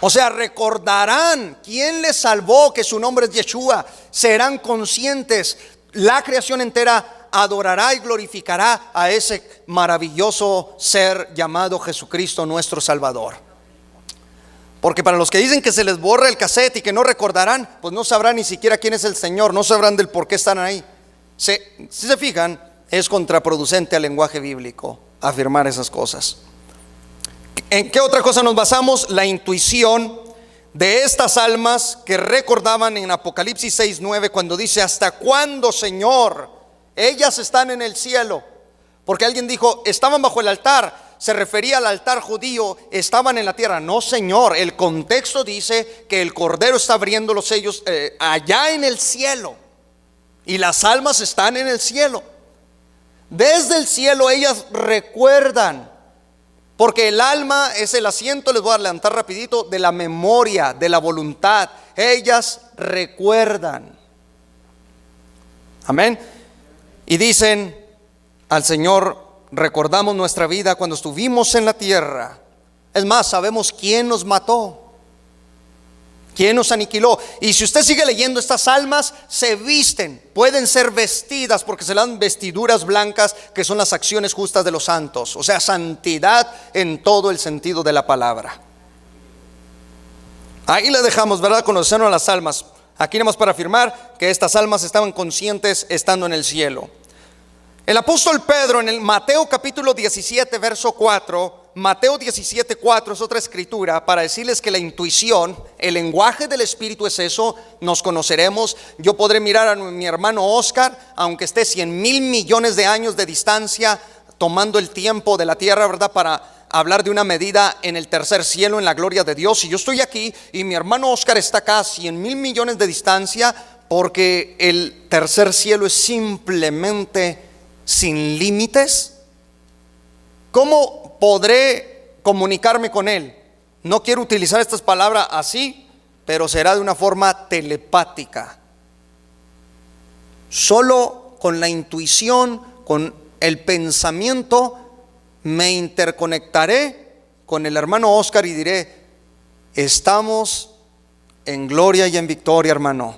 O sea, recordarán quién les salvó, que su nombre es Yeshua. Serán conscientes. La creación entera adorará y glorificará a ese maravilloso ser llamado Jesucristo, nuestro Salvador. Porque para los que dicen que se les borra el cassette y que no recordarán, pues no sabrán ni siquiera quién es el Señor, no sabrán del por qué están ahí. Si se fijan, es contraproducente al lenguaje bíblico afirmar esas cosas. ¿En qué otra cosa nos basamos? La intuición de estas almas que recordaban en Apocalipsis 6:9, cuando dice: ¿hasta cuándo, Señor? Ellas están en el cielo. Porque alguien dijo, estaban bajo el altar. Se refería al altar judío, estaban en la tierra. No, Señor, el contexto dice que el Cordero está abriendo los sellos allá en el cielo, y las almas están en el cielo. Desde el cielo ellas recuerdan, porque el alma es el asiento, les voy a adelantar rapidito, de la memoria, de la voluntad. Ellas recuerdan. Amén. Y dicen al Señor: recordamos nuestra vida cuando estuvimos en la tierra. Es más, sabemos quién nos mató, quién nos aniquiló. Y si usted sigue leyendo, estas almas se visten, pueden ser vestidas, porque se le dan vestiduras blancas, que son las acciones justas de los santos. O sea, santidad en todo el sentido de la palabra. Ahí le dejamos, ¿verdad? Conocernos a las almas. Aquí nada más para afirmar que estas almas estaban conscientes estando en el cielo. El apóstol Pedro en el Mateo capítulo 17 verso 4, Mateo 17, 4 es otra escritura para decirles que la intuición, el lenguaje del Espíritu es eso. Nos conoceremos. Yo podré mirar a mi hermano Oscar, aunque esté 100,000 millones de años de distancia, tomando el tiempo de la tierra, ¿verdad? Para hablar de una medida en el tercer cielo, en la gloria de Dios. Y yo estoy aquí y mi hermano Oscar está acá a 100,000 millones de distancia, porque el tercer cielo es simplemente sin límites. ¿Cómo podré comunicarme con él? No quiero utilizar estas palabras así, pero será de una forma telepática. Solo con la intuición, con el pensamiento, me interconectaré con el hermano Oscar y diré: estamos en gloria y en victoria, hermano.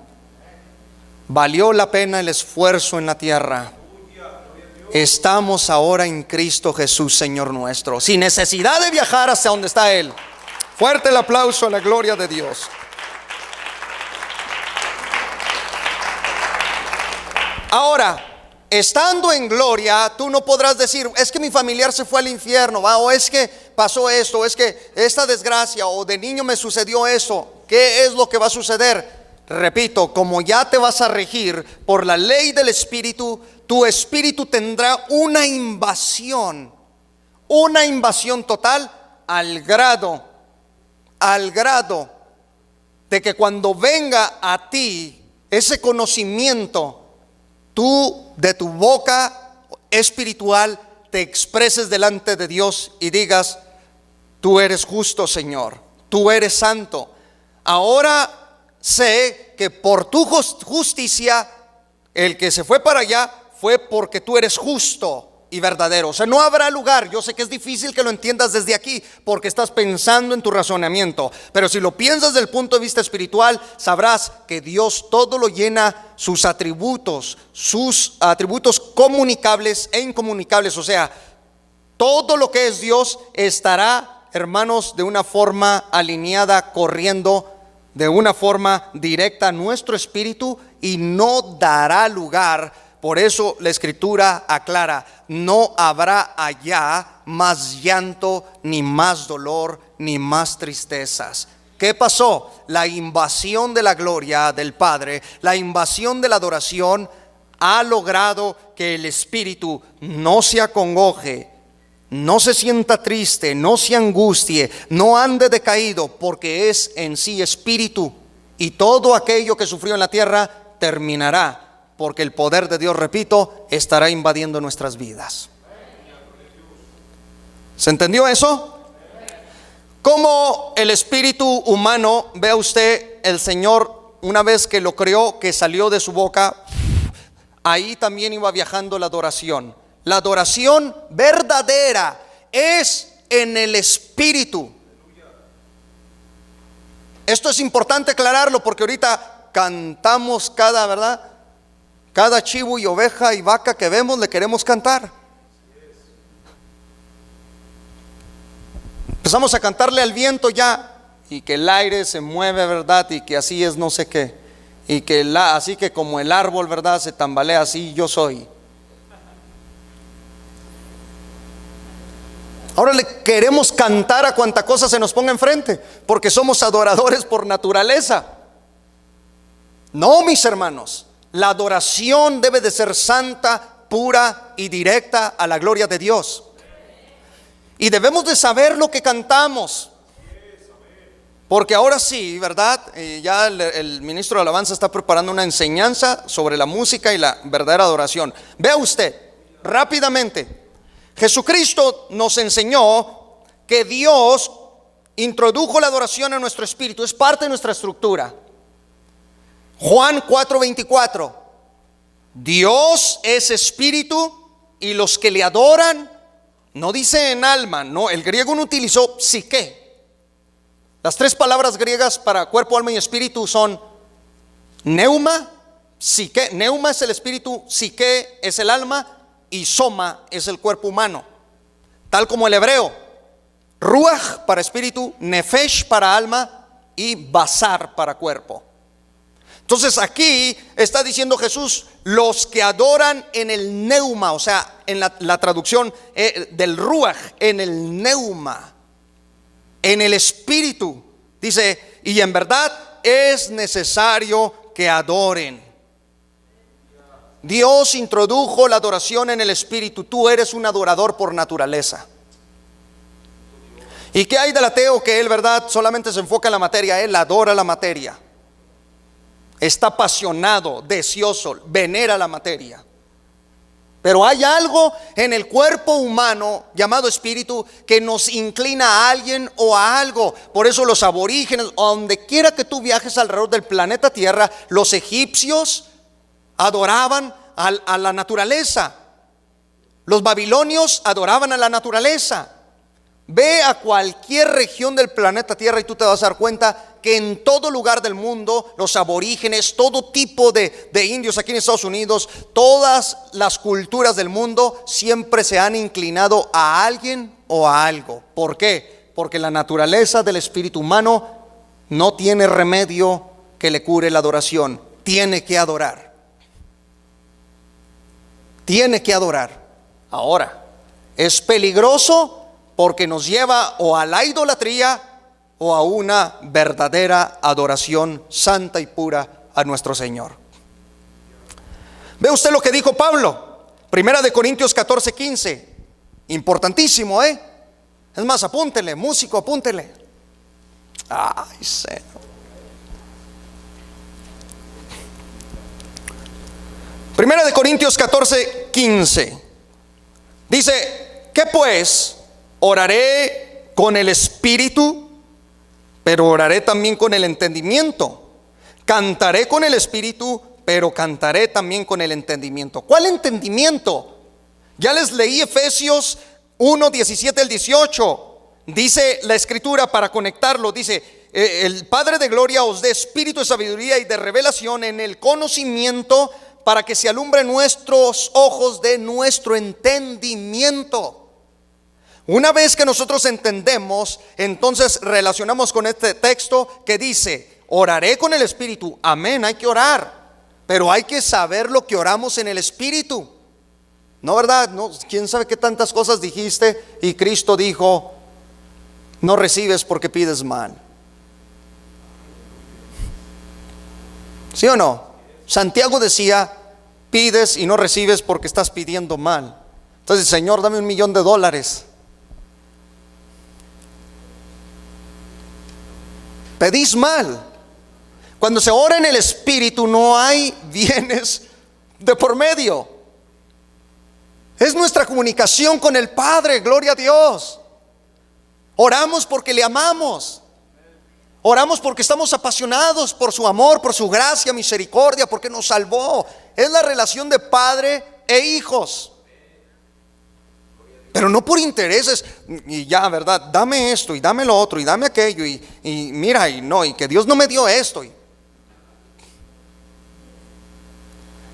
Valió la pena el esfuerzo en la tierra. Estamos ahora en Cristo Jesús, Señor nuestro, sin necesidad de viajar hasta donde está Él. Fuerte el aplauso a la gloria de Dios. Ahora, estando en gloria, tú no podrás decir: es que mi familiar se fue al infierno, ¿va? O es que pasó esto, o es que esta desgracia, o de niño me sucedió eso. ¿Qué es lo que va a suceder? Repito, como ya te vas a regir por la ley del Espíritu, tu espíritu tendrá una invasión total, al grado de que cuando venga a ti ese conocimiento, tú de tu boca espiritual te expreses delante de Dios y digas: tú eres justo, Señor, tú eres santo. Ahora sé que por tu justicia, el que se fue para allá fue porque tú eres justo y verdadero. O sea, no habrá lugar. Yo sé que es difícil que lo entiendas desde aquí, porque estás pensando en tu razonamiento, pero si lo piensas desde el punto de vista espiritual, sabrás que Dios todo lo llena, sus atributos comunicables e incomunicables. O sea, todo lo que es Dios estará, hermanos, de una forma alineada, corriendo de una forma directa a nuestro espíritu, y no dará lugar. Por eso la escritura aclara: no habrá allá más llanto, ni más dolor, ni más tristezas. ¿Qué pasó? La invasión de la gloria del Padre, la invasión de la adoración, ha logrado que el espíritu no se acongoje, no se sienta triste, no se angustie, no ande decaído, porque es en sí espíritu, y todo aquello que sufrió en la tierra terminará, porque el poder de Dios, repito, estará invadiendo nuestras vidas. ¿Se entendió eso? Como el espíritu humano, vea usted, el Señor, una vez que lo creó, que salió de su boca, ahí también iba viajando la adoración. La adoración verdadera es en el espíritu. Esto es importante aclararlo, porque ahorita cantamos cada chivo y oveja y vaca que vemos le queremos cantar. Empezamos a cantarle al viento ya, y que el aire se mueve, ¿verdad? Y que así es no sé qué, y que así que como el árbol, ¿verdad?, se tambalea, así yo soy. Ahora le queremos cantar a cuanta cosa se nos ponga enfrente, porque somos adoradores por naturaleza. No, mis hermanos, la adoración debe de ser santa, pura y directa a la gloria de Dios. Y debemos de saber lo que cantamos, porque ahora sí, ¿verdad? Ya el ministro de alabanza está preparando una enseñanza sobre la música y la verdadera adoración. Vea usted, rápidamente, Jesucristo nos enseñó que Dios introdujo la adoración a nuestro espíritu, es parte de nuestra estructura. Juan 4:24, Dios es espíritu, y los que le adoran, no dice en alma, no, el griego no utilizó psique. Las tres palabras griegas para cuerpo, alma y espíritu son neuma, psique. Neuma es el espíritu, psique es el alma, y soma es el cuerpo humano. Tal como el hebreo, ruach para espíritu, nefesh para alma y basar para cuerpo. Entonces aquí está diciendo Jesús: los que adoran en el neuma, o sea, en la traducción del ruach, en el neuma, en el espíritu. Dice, y en verdad es necesario que adoren. Dios introdujo la adoración en el espíritu. Tú eres un adorador por naturaleza. ¿Y qué hay del ateo que él, verdad, solamente se enfoca en la materia? Él adora la materia. Está apasionado, deseoso, venera la materia. Pero hay algo en el cuerpo humano llamado espíritu que nos inclina a alguien o a algo. Por eso los aborígenes, donde quiera que tú viajes alrededor del planeta Tierra, los egipcios adoraban a la naturaleza. Los babilonios adoraban a la naturaleza. Ve a cualquier región del planeta Tierra y tú te vas a dar cuenta que en todo lugar del mundo, los aborígenes, todo tipo de indios aquí en Estados Unidos, todas las culturas del mundo siempre se han inclinado a alguien o a algo. ¿Por qué? Porque la naturaleza del espíritu humano no tiene remedio que le cure la adoración. Tiene que adorar. Tiene que adorar. Ahora, es peligroso porque nos lleva o a la idolatría o a una verdadera adoración santa y pura a nuestro Señor. Ve usted lo que dijo Pablo, 1 Corintios 14:15. Importantísimo, Es más, apúntele, músico, apúntele. Ay, Señor. Primera de Corintios 14:15. Dice, ¿qué pues? Oraré con el espíritu, pero oraré también con el entendimiento. Cantaré con el espíritu, pero cantaré también con el entendimiento. ¿Cuál entendimiento? Ya les leí Efesios 1:17 al 18. Dice la escritura, para conectarlo, dice, el Padre de gloria os dé espíritu de sabiduría y de revelación en el conocimiento, para que se alumbre nuestros ojos de nuestro entendimiento. Una vez que nosotros entendemos, entonces relacionamos con este texto que dice, oraré con el espíritu. Amén, hay que orar, pero hay que saber lo que oramos en el espíritu. ¿No, verdad? No, quién sabe qué tantas cosas dijiste y Cristo dijo, no recibes porque pides mal. ¿Sí o no? Santiago decía, pides y no recibes porque estás pidiendo mal. Entonces, Señor, dame $1,000,000. Pedís mal. Cuando se ora en el espíritu no hay bienes de por medio. Es nuestra comunicación con el Padre, gloria a Dios. Oramos porque le amamos. Oramos porque estamos apasionados por su amor, por su gracia, misericordia, porque nos salvó. Es la relación de padre e hijos. Pero no por intereses y ya, ¿verdad? Dame esto y dame lo otro y dame aquello y mira y no, y que Dios no me dio esto.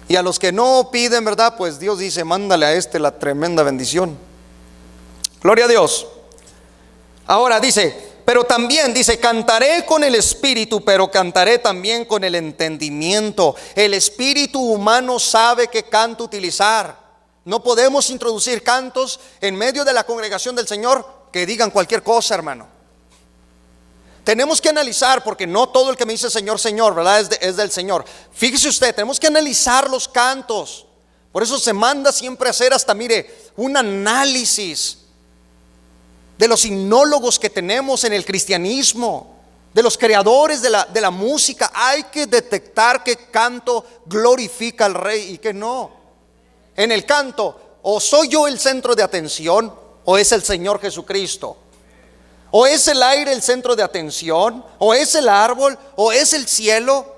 Y a los que no piden, ¿verdad? Pues Dios dice, mándale a este la tremenda bendición. Gloria a Dios. Ahora dice, pero también dice, cantaré con el espíritu, pero cantaré también con el entendimiento. El espíritu humano sabe qué canto utilizar. No podemos introducir cantos en medio de la congregación del Señor que digan cualquier cosa, hermano. Tenemos que analizar, porque no todo el que me dice Señor, Señor, ¿verdad? Es del Señor. Fíjese usted, tenemos que analizar los cantos. Por eso se manda siempre a hacer hasta, mire, un análisis de los himnólogos que tenemos en el cristianismo, de los creadores de la música. Hay que detectar qué canto glorifica al Rey y qué no. En el canto, o soy yo el centro de atención, o es el Señor Jesucristo. O es el aire el centro de atención, o es el árbol, o es el cielo,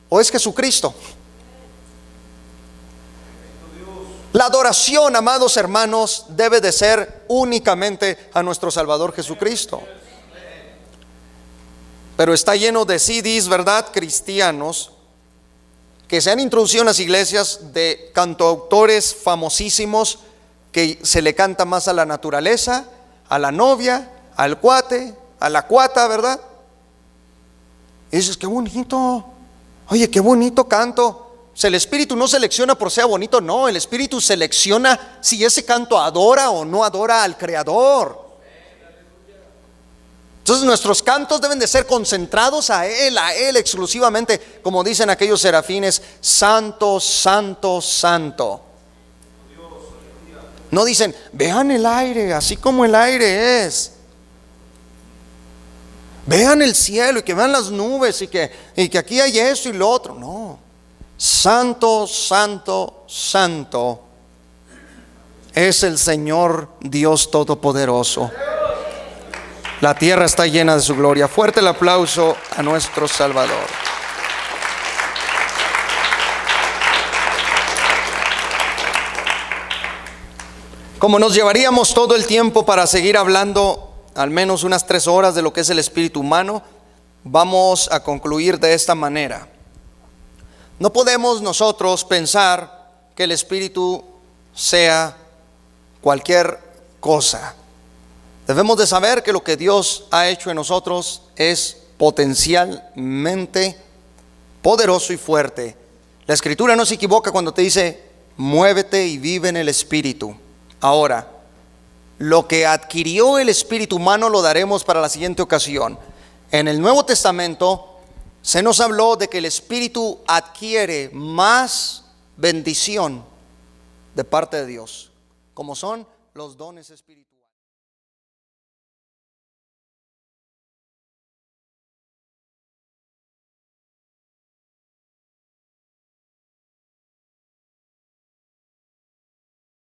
o es Jesucristo. La adoración, amados hermanos, debe de ser únicamente a nuestro Salvador Jesucristo. Pero está lleno de CDs, ¿verdad? Cristianos que se han introducido en las iglesias de cantautores famosísimos que se le canta más a la naturaleza, a la novia, al cuate, a la cuata, ¿verdad? Y dices, qué bonito. Oye, qué bonito canto. sea, el Espíritu no selecciona por sea bonito, no, el Espíritu selecciona si ese canto adora o no adora al Creador. Entonces nuestros cantos deben de ser concentrados a Él exclusivamente, como dicen aquellos serafines, santo, santo, santo. No dicen, vean el aire, así como el aire es. Vean el cielo y que vean las nubes y que aquí hay eso y lo otro. No, santo, santo, santo es el Señor Dios Todopoderoso. La tierra está llena de su gloria. Fuerte el aplauso a nuestro Salvador. Como nos llevaríamos todo el tiempo para seguir hablando al menos unas 3 horas de lo que es el espíritu humano, vamos a concluir de esta manera. No podemos nosotros pensar que el espíritu sea cualquier cosa. Debemos de saber que lo que Dios ha hecho en nosotros es potencialmente poderoso y fuerte. La Escritura no se equivoca cuando te dice, muévete y vive en el espíritu. Ahora, lo que adquirió el espíritu humano lo daremos para la siguiente ocasión. En el Nuevo Testamento se nos habló de que el espíritu adquiere más bendición de parte de Dios, como son los dones espirituales.